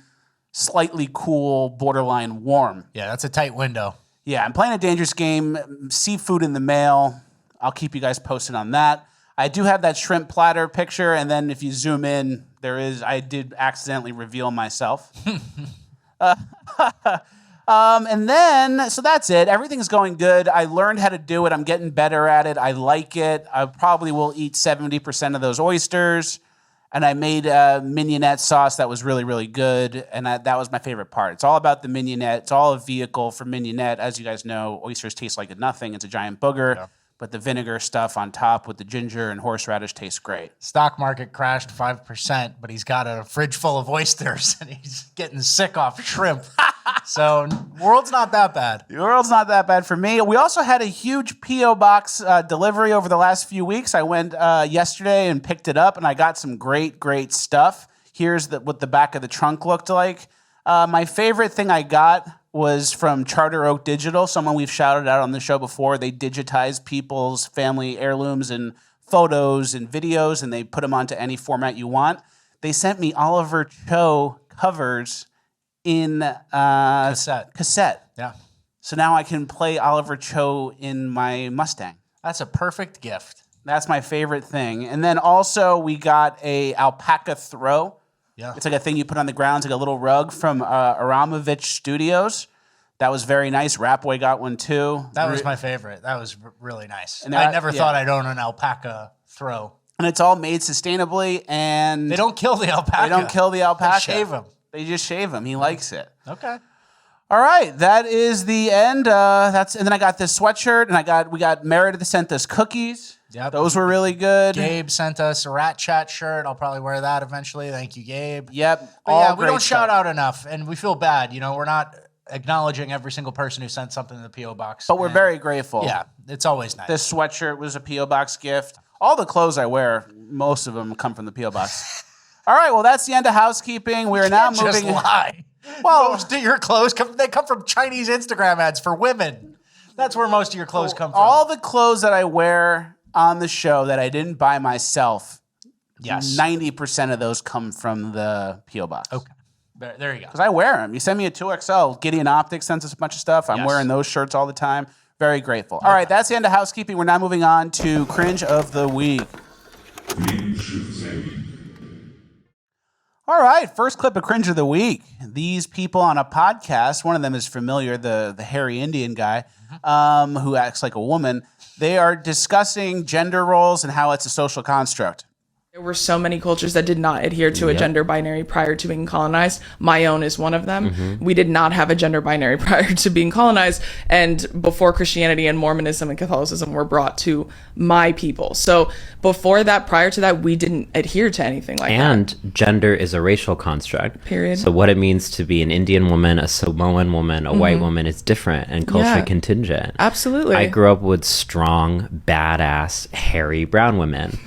slightly cool, borderline warm. Yeah, that's a tight window. Yeah, I'm playing a dangerous game. Seafood in the mail. I'll keep you guys posted on that. I do have that shrimp platter picture, and then if you zoom in, I did accidentally reveal myself. And then, so that's it. Everything's going good. I learned how to do it. I'm getting better at it. I like it. I probably will eat 70% of those oysters. And I made a mignonette sauce that was really, really good. And that was my favorite part. It's all about the mignonette. It's all a vehicle for mignonette. As you guys know, oysters taste like nothing. It's a giant booger. Yeah. But the vinegar stuff on top with the ginger and horseradish tastes great. Stock market crashed 5%, but he's got a fridge full of oysters and he's getting sick off shrimp. So world's not that bad. The world's not that bad for me. We also had a huge P.O. box delivery over the last few weeks. I went yesterday and picked it up, and I got some great, great stuff. Here's what the back of the trunk looked like. My favorite thing I got was from Charter Oak Digital, someone we've shouted out on the show before. They digitize people's family heirlooms and photos and videos, and they put them onto any format you want. They sent me Oliver Cho covers in cassette. Yeah. So now I can play Oliver Cho in my Mustang. That's a perfect gift. That's my favorite thing. And then also we got a alpaca throw. Yeah. It's like a thing you put on the ground. It's like a little rug from Aramovich Studios. That was very nice. Rapway got one too. That was my favorite. That was really nice. And I never thought I'd own an alpaca throw. And it's all made sustainably. And they don't kill the alpaca. They don't kill the alpaca. They shave them. But you just shave them. He likes it. Okay. All right, that is the end. And then I got this sweatshirt, and we got Meredith sent us cookies. Yep. Those were really good. Gabe sent us a Rat Chat shirt. I'll probably wear that eventually. Thank you, Gabe. Yep. But yeah, we don't shout out enough, and we feel bad. We're not acknowledging every single person who sent something in the P.O. box. But we're very grateful. Yeah, it's always nice. This sweatshirt was a P.O. box gift. All the clothes I wear, most of them come from the P.O. box. All right, well, that's the end of housekeeping. We are now moving. Just lie. Well, most of your clothes they come from Chinese Instagram ads for women. That's where most of your clothes come from. All the clothes that I wear on the show that I didn't buy myself, yes, 90% of those come from the P.O. box. Okay. There you go. Because I wear them. You send me a 2XL. Gideon Optics sends us a bunch of stuff. I'm Yes. wearing those shirts all the time. Very grateful. All right, that's the end of housekeeping. We're now moving on to Cringe of the Week. All right, first clip of Cringe of the Week. These people on a podcast, one of them is familiar, the hairy Indian guy who acts like a woman. They are discussing gender roles and how it's a social construct. There were so many cultures that did not adhere to a gender binary prior to being colonized. My own is one of them. We did not have a gender binary prior to being colonized, and before Christianity and Mormonism and Catholicism were brought to my people. So before that, prior to that, we didn't adhere to anything like that. And gender is a racial construct. Period. So what it means to be an Indian woman, a Samoan woman, a white woman is different and culturally contingent. Absolutely. I grew up with strong, badass, hairy brown women.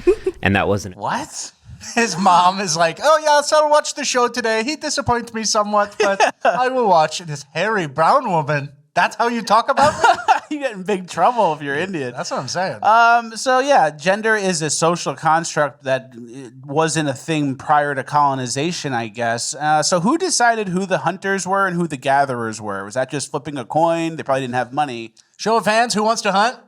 And that wasn't... What? His mom is like, oh yeah, so I'll watch the show today. He disappoints me somewhat, but I will watch this hairy brown woman. That's how you talk about me? You get in big trouble if you're Indian. That's what I'm saying. So yeah, gender is a social construct that wasn't a thing prior to colonization, I guess. So who decided who the hunters were and who the gatherers were? Was that just flipping a coin? They probably didn't have money. Show of hands, who wants to hunt?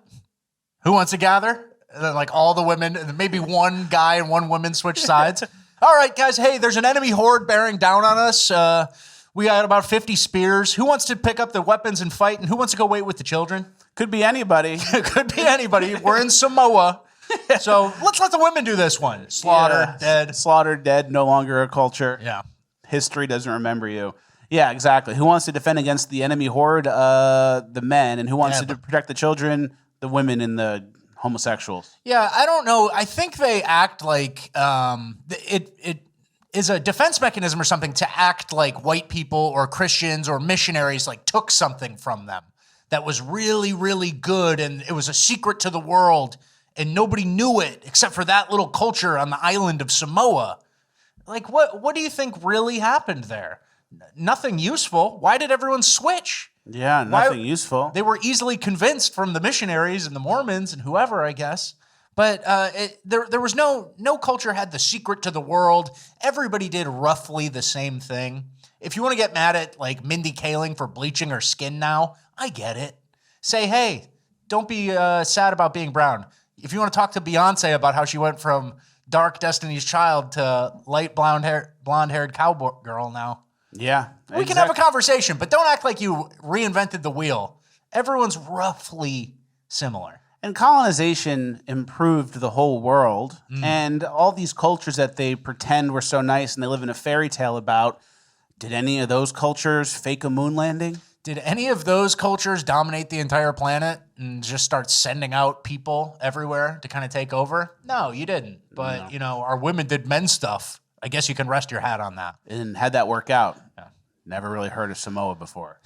Who wants to gather? And then, like, all the women, and maybe one guy and one woman switch sides. All right, guys, hey, there's an enemy horde bearing down on us. We got about 50 spears. Who wants to pick up the weapons and fight? And who wants to go wait with the children? Could be anybody. Could be anybody. We're in Samoa. So let's let the women do this one. Slaughter, dead. Slaughter, dead, no longer a culture. Yeah. History doesn't remember you. Yeah, exactly. Who wants to defend against the enemy horde? The men. And who wants to protect the children? The women and the homosexuals. Yeah, I don't know. I think they act like it is a defense mechanism or something to act like white people or Christians or missionaries like took something from them that was really, really good, and it was a secret to the world, and nobody knew it except for that little culture on the island of Samoa. Like, what do you think really happened there? Nothing useful. Why did everyone switch? Yeah, nothing useful. They were easily convinced from the missionaries and the Mormons and whoever, I guess. But there was no culture had the secret to the world. Everybody did roughly the same thing. If you want to get mad at like Mindy Kaling for bleaching her skin now, I get it. Say, hey, don't be sad about being brown. If you want to talk to Beyonce about how she went from dark Destiny's Child to light blonde-haired cowboy girl now. Yeah. We can have a conversation, but don't act like you reinvented the wheel. Everyone's roughly similar. And colonization improved the whole world. And all these cultures that they pretend were so nice and they live in a fairy tale about, did any of those cultures fake a moon landing? Did any of those cultures dominate the entire planet and just start sending out people everywhere to kind of take over? No, you didn't. But, our women did men's stuff. I guess you can rest your hat on that. And had that work out. Yeah. Never really heard of Samoa before.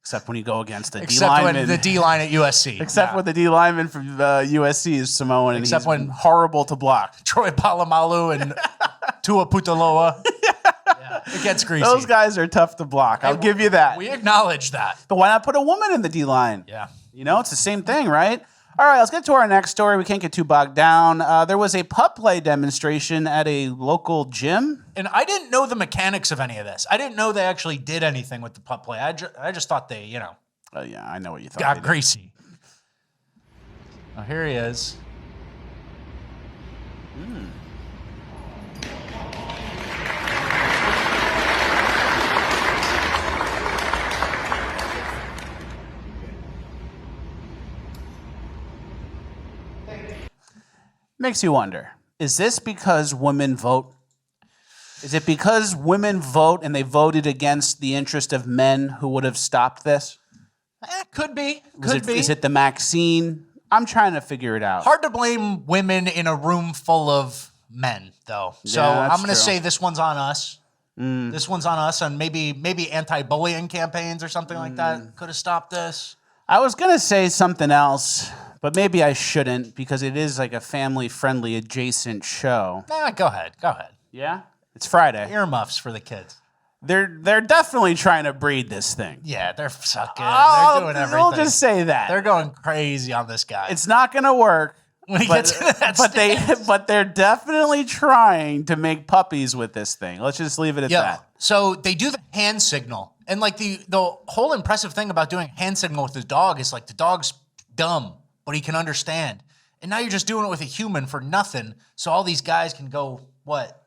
Except when you go against the D lineman. Except when the D line at USC. Except when the D lineman from USC is Samoan. Except and when horrible to block. Troy Polamalu and Tua Putaloa. It gets greasy. Those guys are tough to block. I'll give you that. We acknowledge that. But why not put a woman in the D line? Yeah. It's the same thing, right? All right, let's get to our next story. We can't get too bogged down. There was a pup play demonstration at a local gym. And I didn't know the mechanics of any of this. I didn't know they actually did anything with the pup play. I just thought they, Oh, yeah, I know what you thought. Got greasy. Oh, here he is. Makes you wonder, is this because women vote? Is it because women vote and they voted against the interest of men who would have stopped this? Could be. Is it the Maxine? I'm trying to figure it out. Hard to blame women in a room full of men, though. So Yeah, I'm going to say this one's on us. This one's on us, and maybe anti-bullying campaigns or something like that could have stopped this. I was going to say something else, but maybe I shouldn't because it is like a family-friendly adjacent show. Nah, go ahead. Yeah? It's Friday. Earmuffs for the kids. They're definitely trying to breed this thing. Yeah, they're sucking. They're doing everything. We'll just say that. They're going crazy on this guy. It's not going to work. When he gets to that but they're definitely trying to make puppies with this thing. Let's just leave it at that. So they do the hand signal. And like the whole impressive thing about doing hand signal with the dog is like the dog's dumb, but he can understand. And now you're just doing it with a human for nothing. So all these guys can go, what?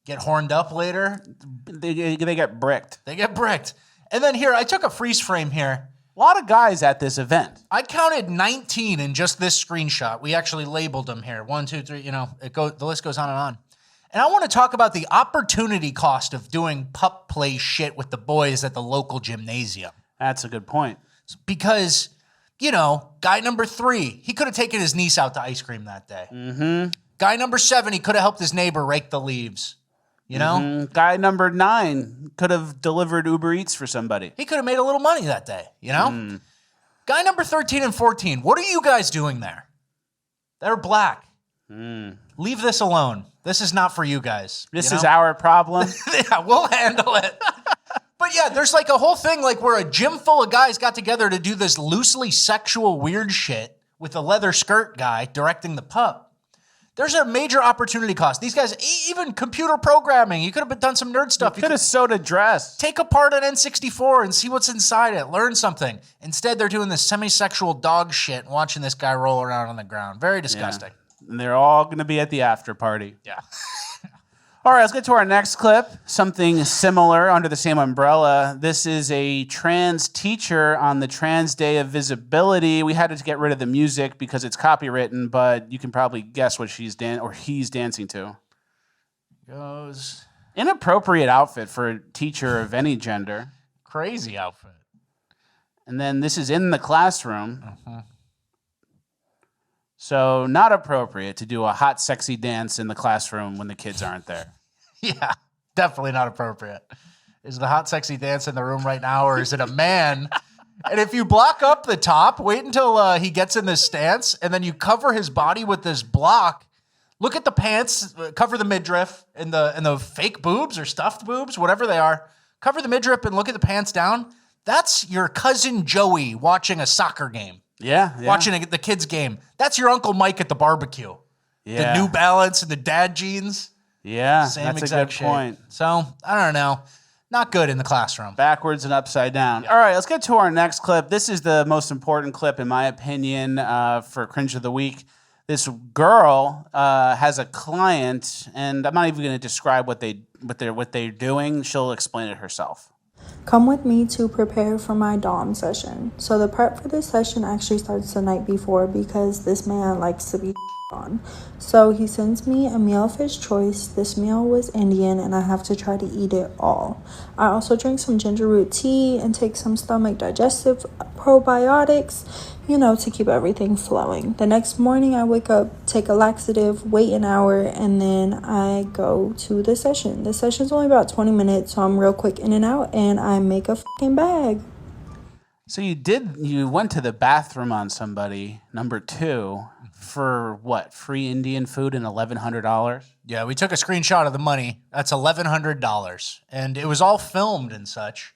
Get horned up later? They get bricked. They get bricked. And then here, I took a freeze frame here. A lot of guys at this event. I counted 19 in just this screenshot. We actually labeled them here. 1, 2, 3, the list goes on and on. And I want to talk about the opportunity cost of doing pup play shit with the boys at the local gymnasium. That's a good point. Because, guy number 3, he could have taken his niece out to ice cream that day. Mm-hmm. Guy number 7, he could have helped his neighbor rake the leaves. Guy number 9 could have delivered Uber Eats for somebody. He could have made a little money that day, Guy number 13 and 14, what are you guys doing there? They're black. Leave this alone. This is not for you guys. This is our problem. Yeah, we'll handle it. But yeah, there's like a whole thing like where a gym full of guys got together to do this loosely sexual weird shit with a leather skirt guy directing the pup. There's a major opportunity cost. These guys, even computer programming, you could have done some nerd stuff. You could have sewed a dress. Take apart an N64 and see what's inside it. Learn something. Instead, they're doing this semi-sexual dog shit and watching this guy roll around on the ground. Very disgusting. Yeah. And they're all going to be at the after party. Yeah. All right, let's get to our next clip. Something similar under the same umbrella. This is a trans teacher on the Trans Day of Visibility. We had to get rid of the music because it's copywritten, but you can probably guess what he's dancing to. Goes inappropriate outfit for a teacher of any gender. Crazy outfit. And then this is in the classroom. So not appropriate to do a hot, sexy dance in the classroom when the kids aren't there. Yeah, definitely not appropriate. Is the hot, sexy dance in the room right now, or is it a man? And if you block up the top, wait until he gets in this stance, and then you cover his body with this block. Look at the pants, cover the midriff and the fake boobs or stuffed boobs, whatever they are. Cover the midriff and look at the pants down. That's your cousin Joey watching a soccer game. Yeah. Watching the kids' game. That's your Uncle Mike at the barbecue. Yeah. The New Balance and the dad jeans. Yeah, Same that's exact a good shape. point. So, I don't know. Not good in the classroom. Backwards and upside down. All right, let's get to our next clip. This is the most important clip, in my opinion, for Cringe of the Week. This girl has a client, and I'm not even going to describe what they're doing. She'll explain it herself. Come with me to prepare for my Dom session. So the prep for this session actually starts the night before because this man likes to be on. So he sends me a meal of his choice. This meal was Indian and I have to try to eat it all. I also drink some ginger root tea and take some stomach digestive probiotics, to keep everything flowing. The next morning I wake up, take a laxative, wait an hour, and then I go to the session. The session's only about 20 minutes, so I'm real quick in and out, and I make a fucking bag. So you went to the bathroom on somebody, number 2, for what? Free Indian food and $1,100? Yeah, we took a screenshot of the money. That's $1,100. And it was all filmed and such.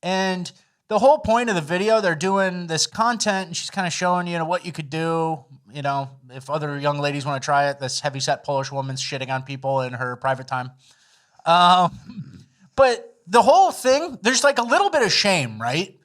And the whole point of the video, they're doing this content, and she's kind of showing, what you could do, if other young ladies want to try it. This heavyset Polish woman's shitting on people in her private time. But the whole thing, there's like a little bit of shame, right?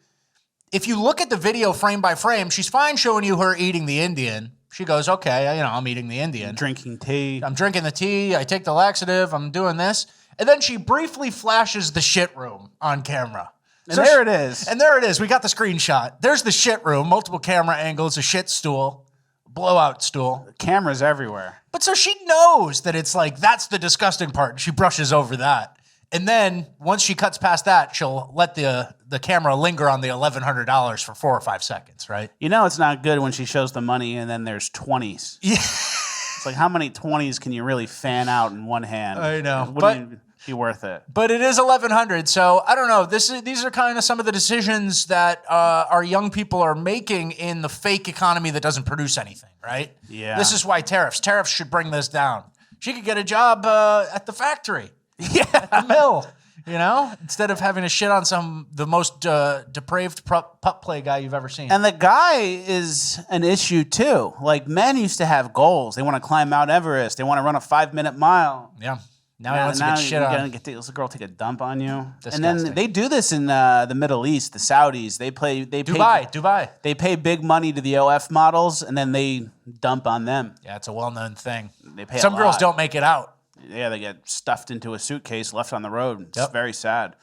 If you look at the video frame by frame, she's fine showing you her eating the Indian. She goes, okay, I'm eating the Indian. Drinking tea. I'm drinking the tea. I take the laxative. I'm doing this. And then she briefly flashes the shit room on camera. And there it is. And there it is. We got the screenshot. There's the shit room, multiple camera angles, a shit stool, blowout stool. Cameras everywhere. But so she knows that it's like, that's the disgusting part. She brushes over that. And then once she cuts past that, she'll let the camera linger on the $1,100 for 4 or 5 seconds, right? You know it's not good when she shows the money and then there's 20s. Yeah. It's like, how many 20s can you really fan out in one hand? I know. Wouldn't be worth it. But it is $1,100, so I don't know. These are kind of some of the decisions that our young people are making in the fake economy that doesn't produce anything, right? Yeah. This is why tariffs should bring this down. She could get a job at the factory. Yeah, at the mill, you know, instead of having to shit on the most depraved pup play guy you've ever seen. And the guy is an issue too. Like, men used to have goals. They want to climb Mount Everest. They want to run a 5-minute mile. Yeah. Now he wants to get shit on. You're going to get this girl take a dump on you. Disgusting. And then they do this in the Middle East, the Saudis. They Dubai. They pay big money to the OF models, and then they dump on them. Yeah, it's a well-known thing. They pay Some a girls lot. don't make it out. Yeah, they get stuffed into a suitcase, left on the road. It's very sad.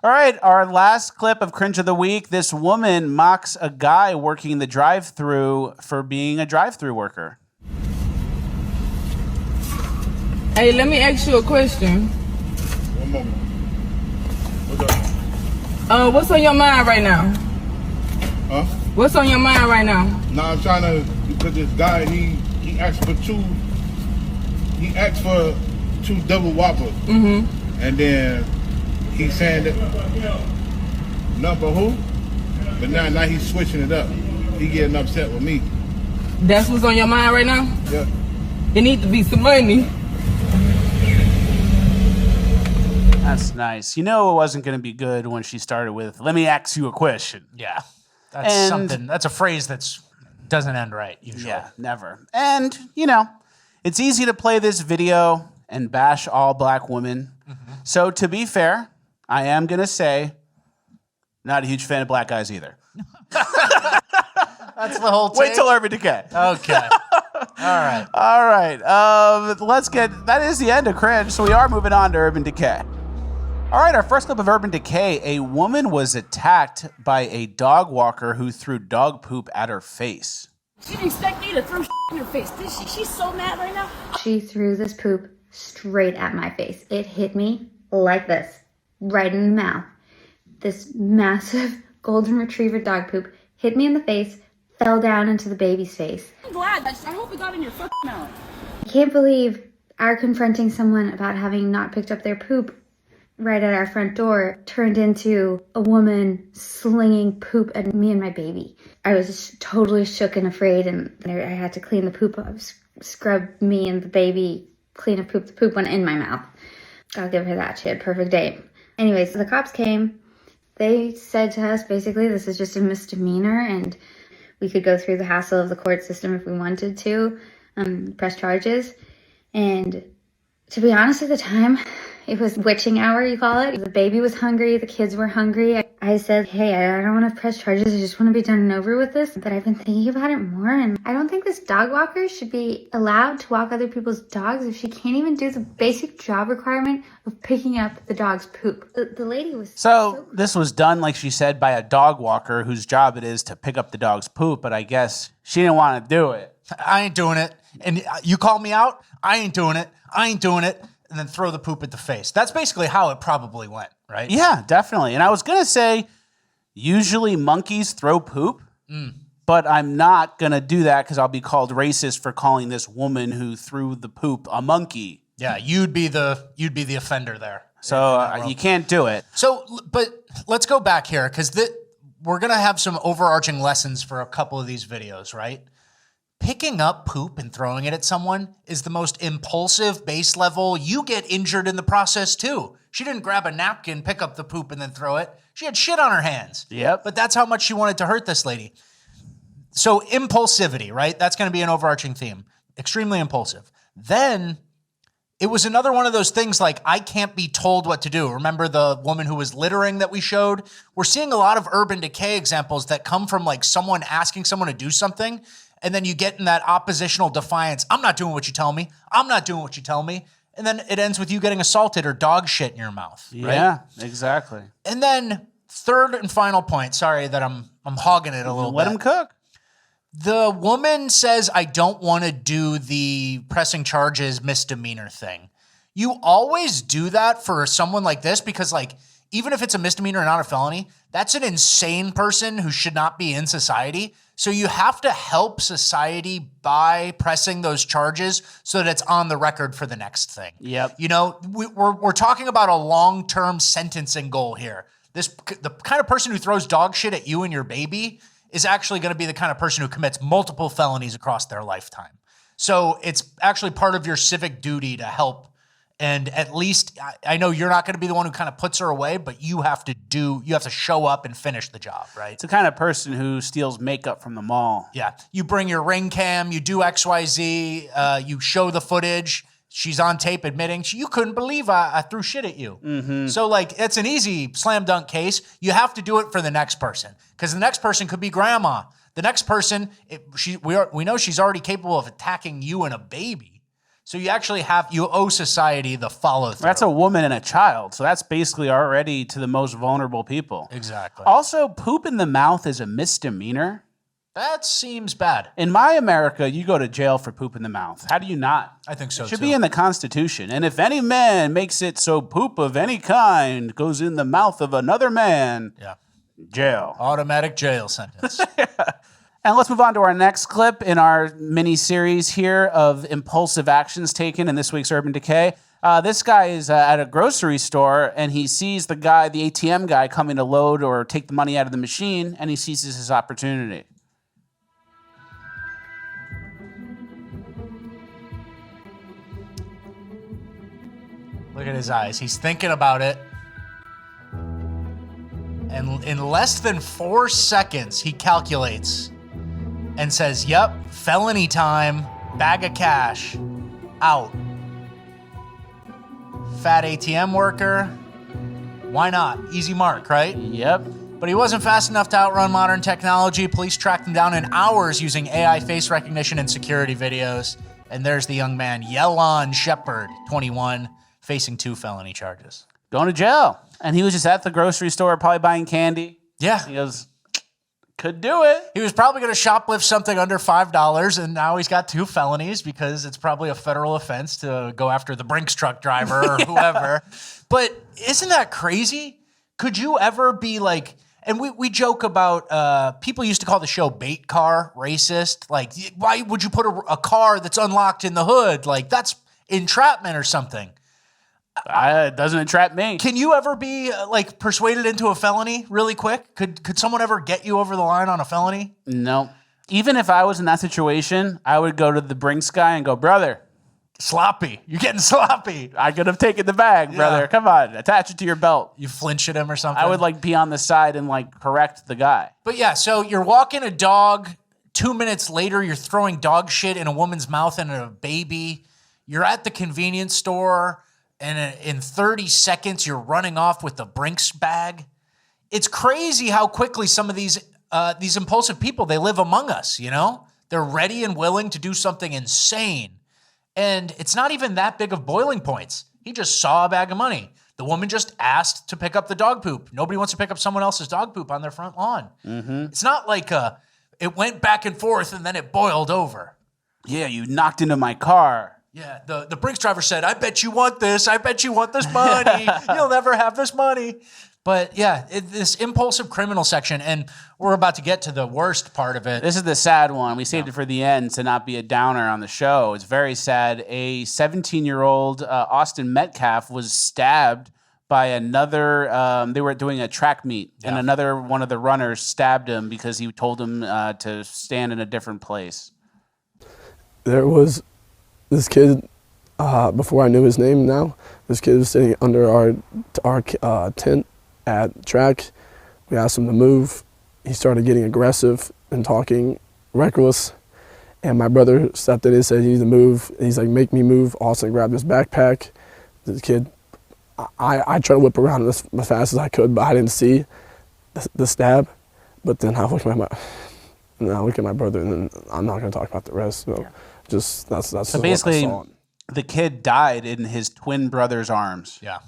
All right, our last clip of Cringe of the Week. This woman mocks a guy working the drive-thru for being a drive-thru worker. Hey, let me ask you a question. One moment. What's up? What's on your mind right now? Huh? What's on your mind right now? Nah, I'm trying to, because this guy, he asked for two double whoppers. Mm-hmm. And then he's saying that, no, but who? But now he's switching it up. He getting upset with me. That's what's on your mind right now? Yeah. It needs to be some money. That's nice. You know it wasn't going to be good when she started with, let me ask you a question. Yeah. That's a phrase that doesn't end right, usually. Yeah, never. And, you know, it's easy to play this video and bash all black women. Mm-hmm. So to be fair, I am going to say, not a huge fan of black guys either. That's the whole take? Wait till Urban Decay. Okay. All right. All right. That is the end of Cringe, so we are moving on to Urban Decay. All right, our first clip of Urban Decay. A woman was attacked by a dog walker who threw dog poop at her face. She didn't expect me to throw in her face, did she? She's so mad right now. She threw this poop straight at my face. It hit me like this, right in the mouth. This massive golden retriever dog poop hit me in the face, fell down into the baby's face. I'm glad. I hope it got in your fucking mouth. I can't believe our confronting someone about having not picked up their poop right at our front door turned into a woman slinging poop at me and my baby. I was totally shook and afraid, and I had to clean the poop up, scrub me and the baby, clean up poop. The poop went in my mouth. I'll give her that. She had perfect aim. Anyways, the cops came. They said to us, basically, this is just a misdemeanor, and we could go through the hassle of the court system if we wanted to, press charges. And to be honest, at the time, it was witching hour, you call it. The baby was hungry. The kids were hungry. I said, hey, I don't want to press charges. I just want to be done and over with this. But I've been thinking about it more, and I don't think this dog walker should be allowed to walk other people's dogs if she can't even do the basic job requirement of picking up the dog's poop. The lady was So this was done, like she said, by a dog walker whose job it is to pick up the dog's poop, but I guess she didn't want to do it. I ain't doing it. And you call me out, I ain't doing it. I ain't doing it. And then throw the poop at the face. That's basically how it probably went, right? Yeah, definitely. And I was going to say, usually monkeys throw poop, but I'm not going to do that because I'll be called racist for calling this woman who threw the poop a monkey. Yeah, you'd be the offender there. So you can't do it. So, but let's go back here because we're going to have some overarching lessons for a couple of these videos, right? Picking up poop and throwing it at someone is the most impulsive, base level. You get injured in the process too. She didn't grab a napkin, pick up the poop, and then throw it. She had shit on her hands. Yep. But that's how much she wanted to hurt this lady. So impulsivity, right? That's going to be an overarching theme. Extremely impulsive. Then it was another one of those things like, I can't be told what to do. Remember the woman who was littering that we showed? We're seeing a lot of Urban Decay examples that come from like someone asking someone to do something, and then you get in that oppositional defiance. I'm not doing what you tell me. I'm not doing what you tell me. And then it ends with you getting assaulted or dog shit in your mouth. Right? Yeah, exactly. And then third and final point. Sorry that I'm hogging it a little bit. Let him cook. The woman says, I don't want to do the pressing charges misdemeanor thing. You always do that for someone like this because, like, even if it's a misdemeanor and not a felony, that's an insane person who should not be in society. So you have to help society by pressing those charges so that it's on the record for the next thing. Yep. You know, we're talking about a long-term sentencing goal here. The kind of person who throws dog shit at you and your baby is actually going to be the kind of person who commits multiple felonies across their lifetime. So it's actually part of your civic duty to help. And at least, I know you're not going to be the one who kind of puts her away, but you have to show up and finish the job, right? It's the kind of person who steals makeup from the mall. Yeah. You bring your ring cam, you do XYZ, you show the footage. She's on tape admitting you couldn't believe I threw shit at you. Mm-hmm. So, like, it's an easy slam dunk case. You have to do it for the next person because the next person could be grandma. The next person, we know she's already capable of attacking you and a baby. So you actually you owe society the follow through. That's a woman and a child. So that's basically already to the most vulnerable people. Exactly. Also, poop in the mouth is a misdemeanor. That seems bad. In my America, you go to jail for poop in the mouth. How do you not? I think so, It should be in the Constitution. And if any man makes it so poop of any kind goes in the mouth of another man, jail. Automatic jail sentence. And let's move on to our next clip in our mini-series here of impulsive actions taken in this week's Urban Decay. This guy is at a grocery store, and he sees the ATM guy coming to load or take the money out of the machine, and he seizes his opportunity. Look at his eyes. He's thinking about it. And in less than 4 seconds, he calculates and says, yep, felony time, bag of cash, out. Fat ATM worker. Why not? Easy mark, right? Yep. But he wasn't fast enough to outrun modern technology. Police tracked him down in hours using AI face recognition and security videos. And there's the young man, Elon Shepard, 21, facing 2 felony charges. Going to jail. And he was just at the grocery store probably buying candy. Yeah. He goes, could do it. He was probably going to shoplift something under $5, and now he's got 2 felonies because it's probably a federal offense to go after the Brinks truck driver or whoever. But isn't that crazy? Could you ever be like, and we joke about, people used to call the show bait car racist. Like, why would you put a car that's unlocked in the hood? Like, that's entrapment or something. It doesn't entrap me. Can you ever be like persuaded into a felony really quick? Could someone ever get you over the line on a felony? No. Even if I was in that situation, I would go to the Brinks guy and go, brother. Sloppy. You're getting sloppy. I could have taken the bag, brother. Come on. Attach it to your belt. You flinch at him or something? I would like be on the side and like correct the guy. But yeah, so you're walking a dog. 2 minutes later, you're throwing dog shit in a woman's mouth and a baby. You're at the convenience store. And in 30 seconds, you're running off with the Brinks bag. It's crazy how quickly some of these impulsive people, they live among us, you know? They're ready and willing to do something insane. And it's not even that big of boiling points. He just saw a bag of money. The woman just asked to pick up the dog poop. Nobody wants to pick up someone else's dog poop on their front lawn. Mm-hmm. It's not like it went back and forth and then it boiled over. Yeah, you knocked into my car. Yeah, the Brinks driver said, I bet you want this. I bet you want this money. You'll never have this money. But yeah, this impulsive criminal section, and we're about to get to the worst part of it. This is the sad one. We saved it for the end to not be a downer on the show. It's very sad. A 17-year-old Austin Metcalf was stabbed by another, they were doing a track meet, and another one of the runners stabbed him because he told him to stand in a different place. There was this kid, before I knew his name now, this kid was sitting under our tent at track. We asked him to move. He started getting aggressive and talking reckless. And my brother stepped in and said, you need to move. And he's like, make me move. Austin grabbed his backpack. The kid, I tried to whip around as fast as I could, but I didn't see the stab. But then I look at my brother, and then I'm not going to talk about the rest. So just that's so basically, the kid died in his twin brother's arms. Yeah.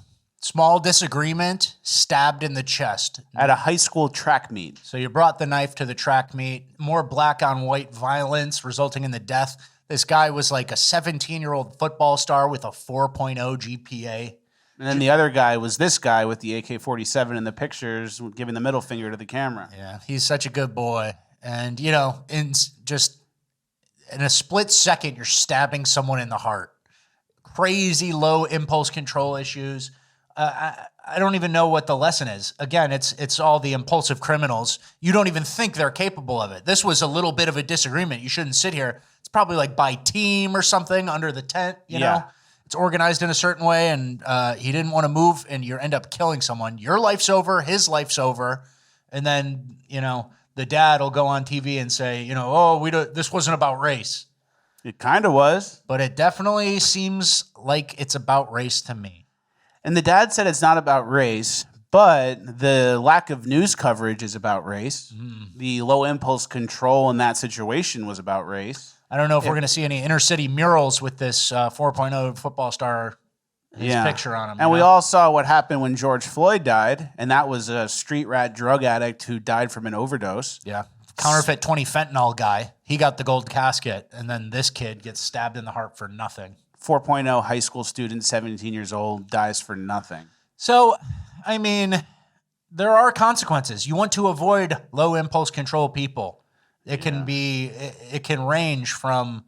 Small disagreement, stabbed in the chest. At a high school track meet. So you brought the knife to the track meet. More black on white violence resulting in the death. This guy was like a 17-year-old football star with a 4.0 GPA. And then the other guy was this guy with the AK-47 in the pictures, giving the middle finger to the camera. Yeah, he's such a good boy. And, you know, in a split second, you're stabbing someone in the heart. Crazy low impulse control issues. I don't even know what the lesson is. Again, it's all the impulsive criminals. You don't even think they're capable of it. This was a little bit of a disagreement. You shouldn't sit here. It's probably like by team or something under the tent, you know? It's organized in a certain way, and he didn't want to move, and you end up killing someone. Your life's over, his life's over, and then, you know, the dad will go on TV and say, you know, this wasn't about race. It kind of was. But it definitely seems like it's about race to me. And the dad said it's not about race, but the lack of news coverage is about race. The low impulse control in that situation was about race. I don't know if we're going to see any inner city murals with this 4.0 football star picture on him. And we all saw what happened when George Floyd died, and that was a street rat drug addict who died from an overdose. Yeah. Counterfeit 20 fentanyl guy. He got the gold casket, and then this kid gets stabbed in the heart for nothing. 4.0 high school student, 17 years old, dies for nothing. So, I mean, there are consequences. You want to avoid low impulse control people. It can range from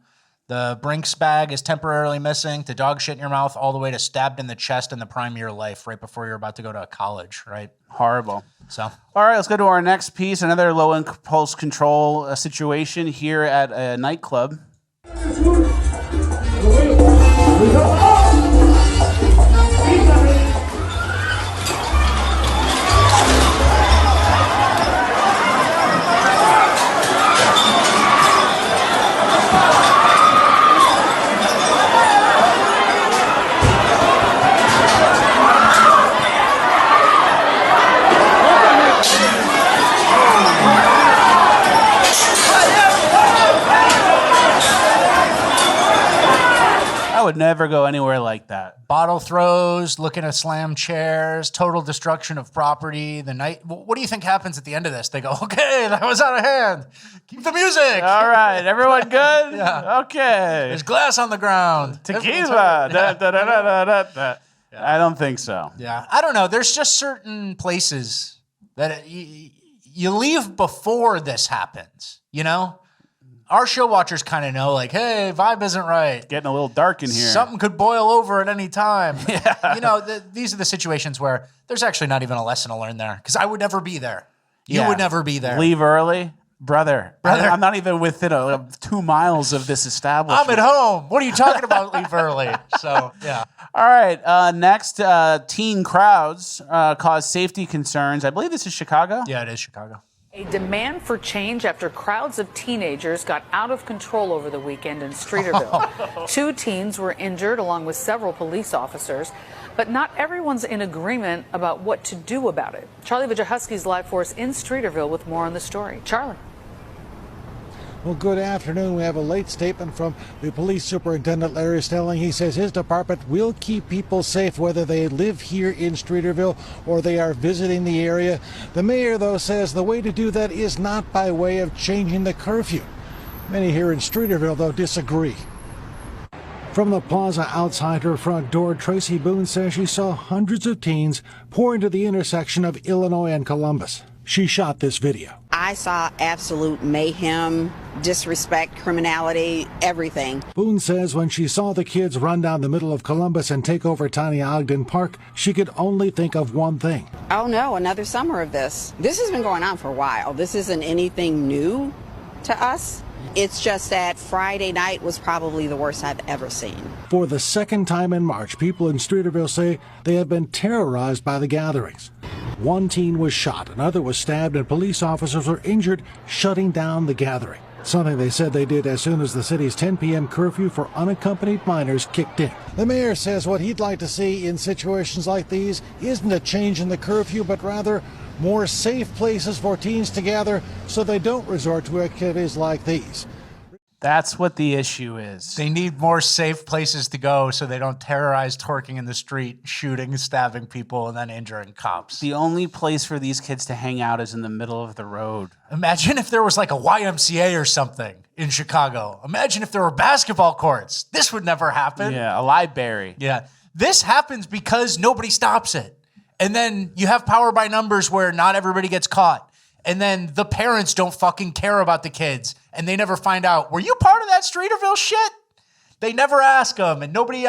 the Brinks bag is temporarily missing to dog shit in your mouth, all the way to stabbed in the chest in the prime of your life right before you're about to go to college, right? Horrible. So, all right, let's go to our next piece. Another low impulse control situation here at a nightclub. I would never go anywhere like that. Bottle throws, looking to slam chairs, total destruction of property. The night. What do you think happens at the end of this? They go, okay, that was out of hand. Keep the music. All right, everyone good? Yeah. Okay. There's glass on the ground. Tequila. I don't think so. Yeah. I don't know. There's just certain places that you leave before this happens, you know? Our show watchers kind of know, like, hey, vibe isn't right. Getting a little dark in here. Something could boil over at any time. Yeah. You know, these are the situations where there's actually not even a lesson to learn there, because I would never be there. You would never be there. Leave early? Brother. I'm not even within 2 miles of this establishment. I'm at home. What are you talking about, leave early? So, yeah. All right. Next, teen crowds cause safety concerns. I believe this is Chicago. Yeah, it is Chicago. A demand for change after crowds of teenagers got out of control over the weekend in Streeterville. 2 teens were injured along with several police officers, but not everyone's in agreement about what to do about it. Charlie Wojciechowski's live for us in Streeterville with more on the story. Charlie. Well, good afternoon. We have a late statement from the police superintendent, Larry Stelling. He says his department will keep people safe whether they live here in Streeterville or they are visiting the area. The mayor, though, says the way to do that is not by way of changing the curfew. Many here in Streeterville, though, disagree. From the plaza outside her front door, Tracy Boone says she saw hundreds of teens pour into the intersection of Illinois and Columbus. She shot this video. I saw absolute mayhem, disrespect, criminality, everything. Boone says when she saw the kids run down the middle of Columbus and take over tiny Ogden Park, she could only think of one thing. Oh no, another summer of this. This has been going on for a while. This isn't anything new to us. It's just that Friday night was probably the worst I've ever seen. For the second time in March, people in Streeterville say they have been terrorized by the gatherings. 1 teen was shot, another was stabbed, and police officers were injured shutting down the gathering. Something they said they did as soon as the city's 10 p.m. curfew for unaccompanied minors kicked in. The mayor says what he'd like to see in situations like these isn't a change in the curfew, but rather more safe places for teens to gather so they don't resort to activities like these. That's what the issue is. They need more safe places to go so they don't terrorize twerking in the street, shooting, stabbing people, and then injuring cops. The only place for these kids to hang out is in the middle of the road. Imagine if there was like a YMCA or something in Chicago. Imagine if there were basketball courts. This would never happen. Yeah, a library. Yeah. This happens because nobody stops it. And then you have power by numbers where not everybody gets caught. And then the parents don't fucking care about the kids. And they never find out, were you part of that Streeterville shit? They never ask them. And nobody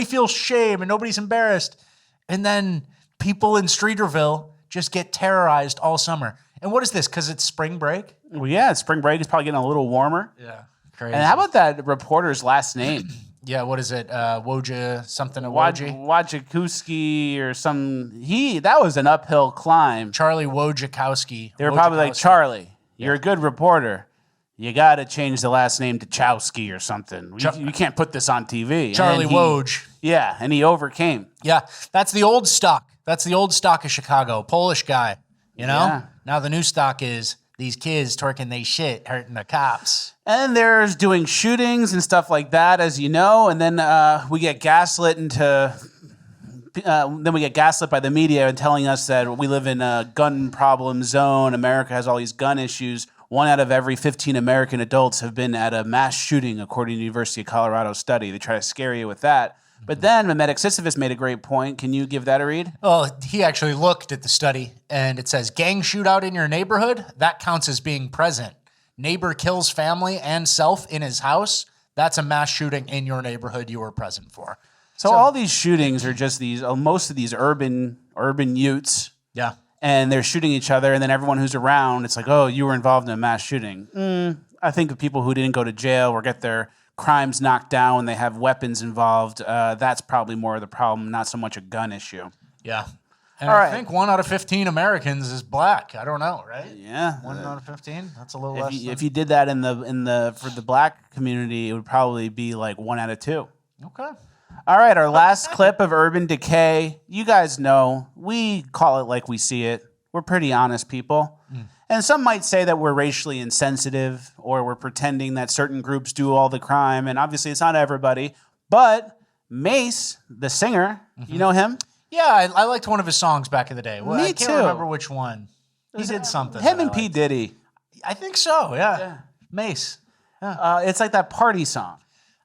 feels shame and nobody's embarrassed. And then people in Streeterville just get terrorized all summer. And what is this? Because it's spring break? Well, yeah, spring break is probably getting a little warmer. Yeah. Crazy. And how about that reporter's last name? Yeah, what is it? Woj something Woj? Wojciechowski or some. That was an uphill climb. Charlie Wojciechowski. They were probably like, Charlie, you're a good reporter. You got to change the last name to Chowski or something. You can't put this on TV. Charlie Woj. Yeah, and he overcame. Yeah, that's the old stock. That's the old stock of Chicago. Polish guy, you know? Yeah. Now the new stock is these kids twerking they shit, hurting the cops. And there's doing shootings and stuff like that, as you know. And then we get gaslit by the media and telling us that we live in a gun problem zone. America has all these gun issues. 1 out of every 15 American adults have been at a mass shooting, according to the University of Colorado study. They try to scare you with that. But then Memetic Sisyphus made a great point. Can you give that a read? Well, he actually looked at the study, and it says, gang shootout in your neighborhood, that counts as being present. Neighbor kills family and self in his house, that's a mass shooting in your neighborhood you were present for. So all these shootings are just most of these urban youths. Yeah. And they're shooting each other, and then everyone who's around, it's like, oh, you were involved in a mass shooting. I think of people who didn't go to jail or get their crimes knocked down when they have weapons involved. That's probably more of the problem, not so much a gun issue. Yeah. And I think 1 out of 15 Americans is black. I don't know, right? Yeah. 1 out of 15? That's a little less. If you did that for the black community, it would probably be like 1 out of 2. Okay. All right, our last clip of urban decay. You guys know, we call it like we see it. We're pretty honest people. And some might say that we're racially insensitive or we're pretending that certain groups do all the crime. And obviously it's not everybody. But Mace, the singer, you know him? Yeah, I liked one of his songs back in the day. Well, Me I can't too. remember which one. He did something. Him and P. Diddy. I think so, yeah. Mace. It's like that party song.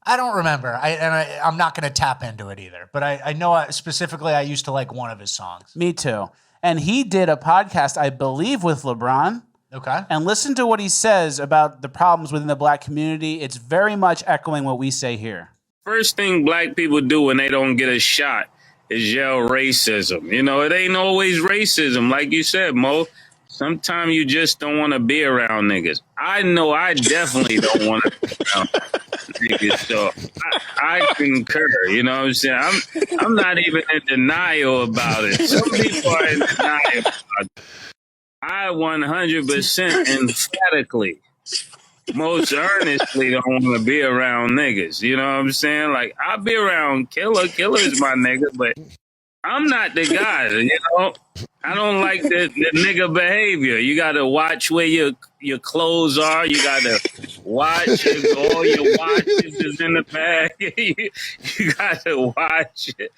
I don't remember. I'm not going to tap into it either. But I know specifically I used to like one of his songs. Me too. And he did a podcast, I believe, with LeBron. Okay. And listen to what he says about the problems within the black community. It's very much echoing what we say here. First thing black people do when they don't get a shot is yell racism. You know, it ain't always racism. Like you said, Mo, sometimes you just don't want to be around niggas. I know I definitely don't want to be around niggas. So I concur. You know what I'm saying? I'm not even in denial about it. Some people are in denial about it. I 100% emphatically, most earnestly don't want to be around niggas. You know what I'm saying? Like, I'll be around Killer. Killer's my nigga, but I'm not the guy, you know? I don't like the nigga behavior. You got to watch where your clothes are. You got to watch if all your watches is in the bag. You got to watch it.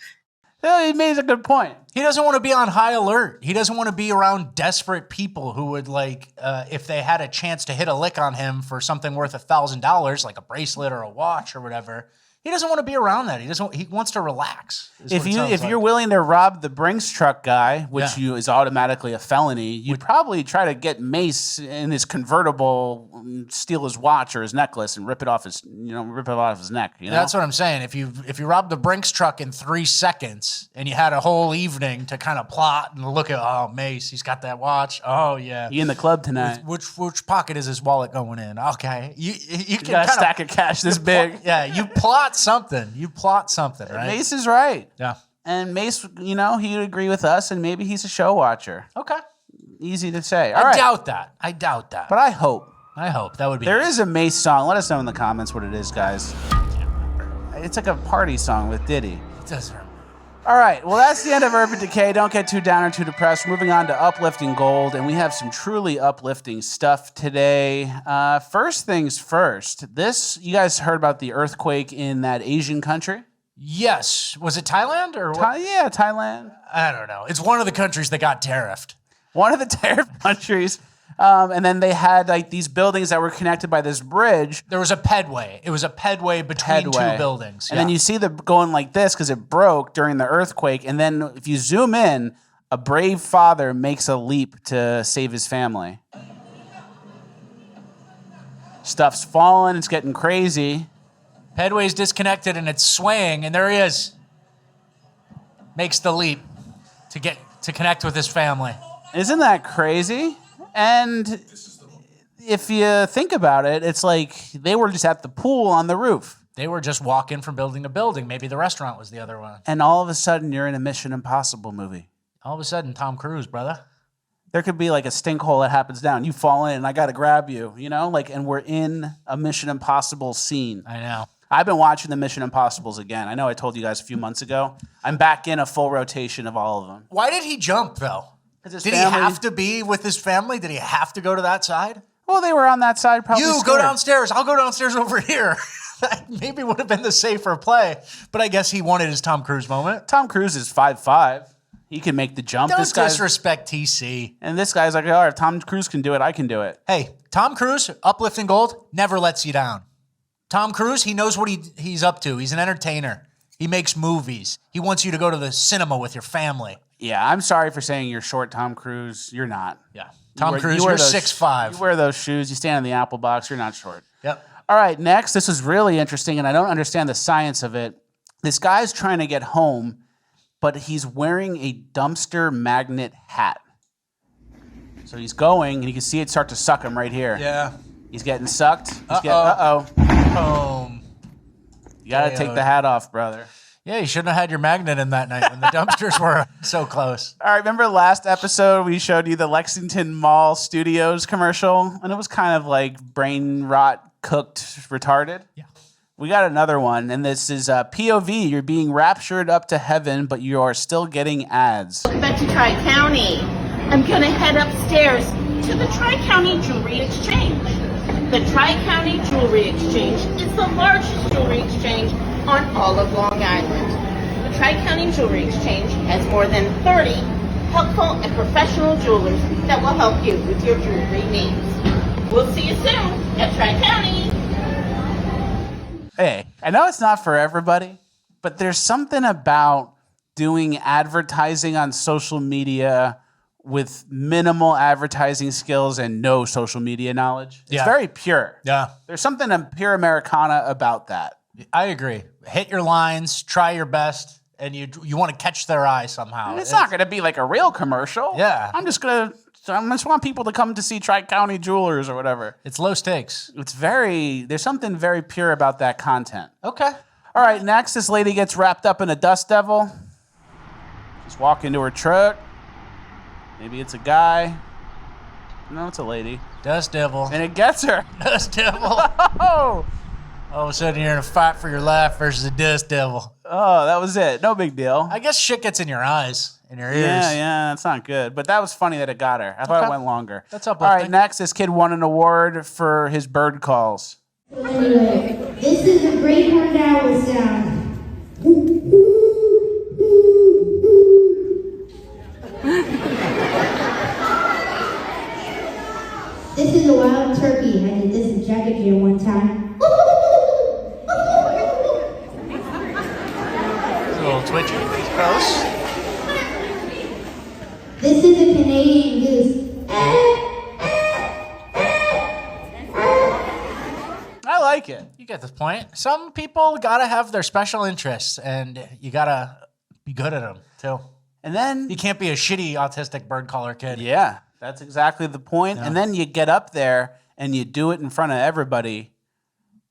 Yeah, he made a good point. He doesn't want to be on high alert. He doesn't want to be around desperate people who would, like, if they had a chance to hit a lick on him for something worth $1,000, like a bracelet or a watch or whatever. He doesn't want to be around that. He wants to relax. If you're willing to rob the Brinks truck guy, which is automatically a felony, you'd probably try to get Mace in his convertible, steal his watch or his necklace, and rip it off his neck. You know? That's what I'm saying. If you rob the Brinks truck in 3 seconds and you had a whole evening to kind of plot and look at, Mace, he's got that watch. Oh yeah, he in the club tonight. Which pocket is his wallet going in? Okay, you can got a stack of cash this big. You plot something. You plot something, right? Mace is right. Yeah. And Mace, you know, he'd agree with us, and maybe he's a show watcher. Okay. Easy to say. I doubt that. But I hope. That would be There nice. is a Mace song. Let us know in the comments what it is, guys. It's like a party song with Diddy. It doesn't. All right, well, that's the end of Urban Decay. Don't get too down or too depressed. Moving on to Uplifting Gold, and we have some truly uplifting stuff today. First things first, you guys heard about the earthquake in that Asian country? Yes. Was it Thailand or what? Yeah, Thailand. I don't know. It's one of the countries that got tariffed. One of the tariff countries. And then they had like these buildings that were connected by this bridge. There was a pedway. It was a pedway between two buildings. And then you see them going like this because it broke during the earthquake. And then if you zoom in, a brave father makes a leap to save his family. Stuff's falling. It's getting crazy. Pedway's disconnected and it's swaying, and there he is. Makes the leap to connect with his family. Isn't that crazy? And if you think about it, it's like they were just at the pool on the roof. They were just walking from building to building. Maybe the restaurant was the other one. And all of a sudden, you're in a Mission Impossible movie. All of a sudden, Tom Cruise, brother. There could be like a stink hole that happens down. You fall in, and I got to grab you, and we're in a Mission Impossible scene. I know. I've been watching the Mission Impossibles again. I know I told you guys a few months ago. I'm back in a full rotation of all of them. Why did he jump, though? Did he have to be with his family? Did he have to go to that side? Well, they were on that side probably. You go downstairs. I'll go downstairs over here. That maybe would have been the safer play. But I guess he wanted his Tom Cruise moment. Tom Cruise is 5'5". He can make the jump. Don't disrespect TC. And this guy's like, all right, if Tom Cruise can do it, I can do it. Hey, Tom Cruise, Uplifting Gold, never lets you down. Tom Cruise, he knows what he's up to. He's an entertainer. He makes movies. He wants you to go to the cinema with your family. Yeah, I'm sorry for saying you're short, Tom Cruise. You're not. Yeah. Tom Cruise, you're 6'5". You wear those shoes. You stand in the Apple box. You're not short. Yep. All right, next. This is really interesting, and I don't understand the science of it. This guy's trying to get home, but he's wearing a dumpster magnet hat. So he's going, and you can see it start to suck him right here. Yeah. He's getting sucked. Uh-oh. You got to take the hat off, brother. Yeah, you shouldn't have had your magnet in that night when the dumpsters were so close. All right, remember last episode we showed you the Lexington Mall Studios commercial? And it was kind of like brain rot, cooked, retarded. Yeah. We got another one, and this is POV. You're being raptured up to heaven, but you are still getting ads. Back to Tri-County. I'm going to head upstairs to the Tri-County Jewelry Exchange. The Tri-County Jewelry Exchange is the largest jewelry exchange on all of Long Island. The Tri-County Jewelry Exchange has more than 30 helpful and professional jewelers that will help you with your jewelry needs. We'll see you soon at Tri-County. Hey, I know it's not for everybody, but there's something about doing advertising on social media with minimal advertising skills and no social media knowledge. It's very pure. Yeah. There's something pure Americana about that. I agree. Hit your lines, try your best, and you want to catch their eye somehow. And it's not going to be like a real commercial. Yeah. I just want people to come to see Tri-County Jewelers or whatever. It's low stakes. There's something very pure about that content. Okay. All right, next, this lady gets wrapped up in a dust devil. She's walking to her truck. Maybe it's a guy. No, it's a lady. Dust devil. And it gets her. Dust devil. Oh! All of a sudden, you're in a fight for your life versus a dust devil. Oh, that was it. No big deal. I guess shit gets in your eyes, in your ears. Yeah, that's not good. But that was funny that it got her. I thought it went longer. That's uplifting. All right, next, this kid won an award for his bird calls. Anyway, this is a great horned owl sound. This is a wild turkey. I did this in Jacket Jam one time. It's a little twitchy. He's close. This is a Canadian goose. I like it. You get this point. Some people gotta have their special interests, and you gotta be good at them too. And then you can't be a shitty autistic bird caller kid. Yeah, that's exactly the point. Yeah. And then you get up there and you do it in front of everybody.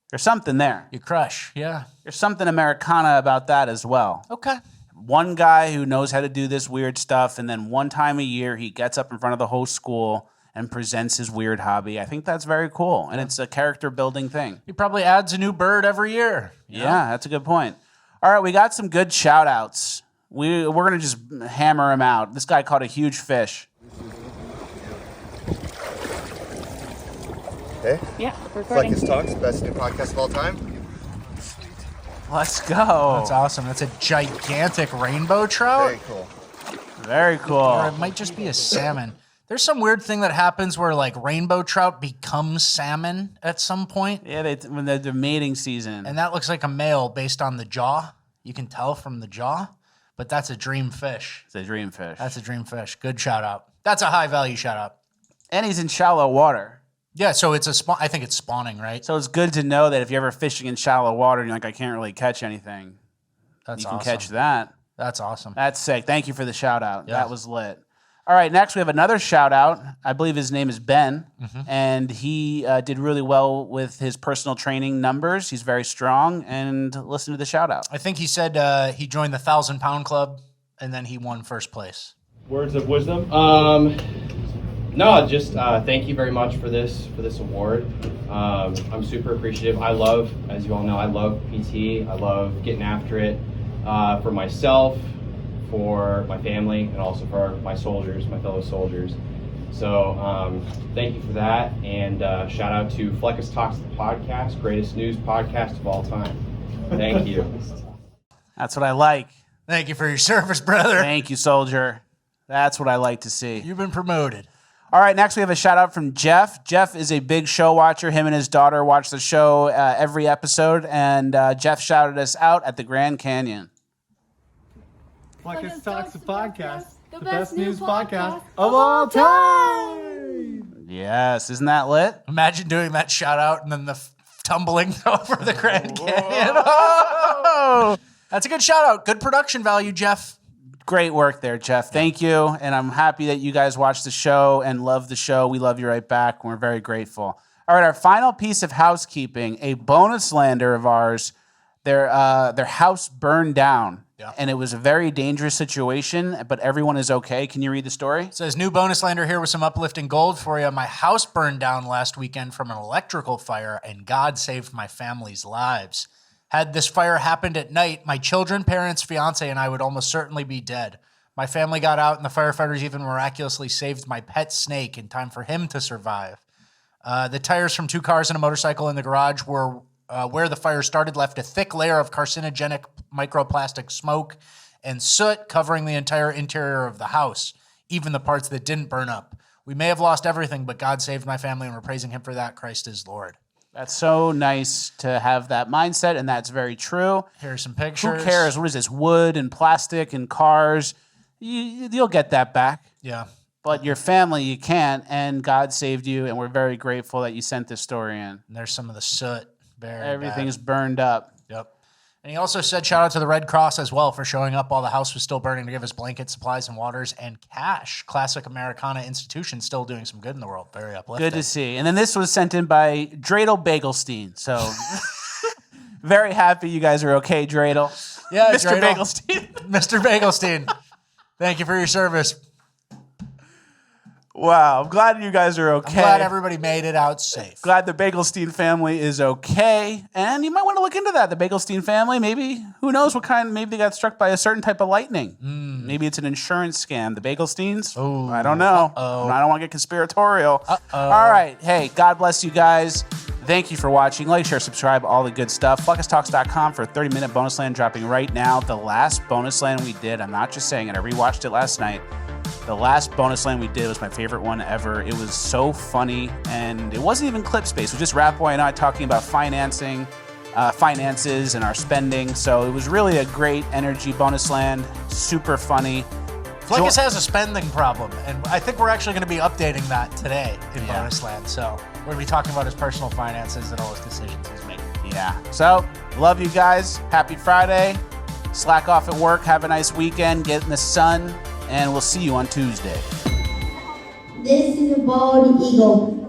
There's something there. You crush, yeah. There's something Americana about that as well. Okay. One guy who knows how to do this weird stuff, and then one time a year he gets up in front of the whole school and presents his weird hobby. I think that's very cool, and it's a character building thing. He probably adds a new bird every year. Yeah, that's a good point. All right, we got some good shout outs. We're going to just hammer him out. This guy caught a huge fish. Hey? Yeah, recording. Fleckis Talks, best new podcast of all time. Let's go. That's awesome. That's a gigantic rainbow trout. Very cool. Very cool. Or it might just be a salmon. There's some weird thing that happens where like rainbow trout becomes salmon at some point. Yeah, when they're mating season. And that looks like a male based on the jaw. You can tell from the jaw. But that's a dream fish. It's a dream fish. That's a dream fish. Good shout out. That's a high value shout out. And he's in shallow water. Yeah, so it's I think it's spawning, right? So it's good to know that if you're ever fishing in shallow water and you're like, I can't really catch anything, That's you can awesome. catch that. That's awesome. That's sick. Thank you for the shout out. Yeah. That was lit. All right, next we have another shout out. I believe his name is Ben, and he did really well with his personal training numbers. He's very strong, and listen to the shout out. I think he said he joined the 1,000-pound club, and then he won first place. Words of wisdom? No, just thank you very much for this award. I'm super appreciative. I love, as you all know, I love PT. I love getting after it for myself, for my family, and also for my soldiers, my fellow soldiers. So thank you for that, and shout out to Fleckis Talks, the podcast, greatest news podcast of all time. Thank you. That's what I like. Thank you for your service, brother. Thank you, soldier. That's what I like to see. You've been promoted. All right, next we have a shout out from Jeff. Jeff is a big show watcher. Him and his daughter watch the show every episode, and Jeff shouted us out at the Grand Canyon. Fleckis Talks, the podcast, the best news podcast of all time. Yes, isn't that lit? Imagine doing that shout out and then the tumbling over the Grand Canyon. Oh! That's a good shout out. Good production value, Jeff. Great work there, Jeff. Thank you. And I'm happy that you guys watch the show and love the show. We love you right back. We're very grateful. All right, our final piece of housekeeping, a bonus lander of ours, their house burned down. Yeah. And it was a very dangerous situation, but everyone is okay. Can you read the story? It says, new bonus lander here with some uplifting gold for you. My house burned down last weekend from an electrical fire, and God saved my family's lives. Had this fire happened at night, my children, parents, fiance, and I would almost certainly be dead. My family got out, and the firefighters even miraculously saved my pet snake in time for him to survive. The tires from 2 cars and a motorcycle in the garage were where the fire started, left a thick layer of carcinogenic microplastic smoke and soot covering the entire interior of the house, even the parts that didn't burn up. We may have lost everything, but God saved my family, and we're praising him for that. Christ is Lord. That's so nice to have that mindset, and that's very true. Here's some pictures. Who cares? What is this? Wood and plastic and cars. You'll get that back. Yeah. But your family, you can't, and God saved you, and we're very grateful that you sent this story in. And there's some of the soot. Everything's burned up. Yep. And he also said shout out to the Red Cross as well for showing up while the house was still burning to give us blankets, supplies, and waters, and cash. Classic Americana institution still doing some good in the world. Very uplifting. Good to see. And then this was sent in by Dreidel Bagelstein. So very happy you guys are okay, Dreidel. Yeah, Mr. Dreidel. Bagelstein. Mr. Bagelstein. Thank you for your service. Wow, I'm glad you guys are okay. I'm glad everybody made it out safe. Glad the Bagelstein family is okay. And you might want to look into that. The Bagelstein family, maybe, who knows what kind, maybe they got struck by a certain type of lightning. Maybe it's an insurance scam. The Bagelsteins? Ooh. I don't know. I don't want to get conspiratorial. All right. Hey, God bless you guys. Thank you for watching. Like, share, subscribe, all the good stuff. FleckisTalks.com for a 30-minute bonus land dropping right now. The last bonus land we did, I'm not just saying it, I rewatched it last night. The last bonus land we did was my favorite one ever. It was so funny, and it wasn't even clip space. It was just Rat Boy and I talking about finances and our spending. So it was really a great energy bonus land, super funny. Fleckis has a spending problem, and I think we're actually going to be updating that today in bonus land. So we're going to be talking about his personal finances and all his decisions he's making. Yeah. So love you guys. Happy Friday. Slack off at work. Have a nice weekend. Get in the sun. And we'll see you on Tuesday. This is a bald eagle.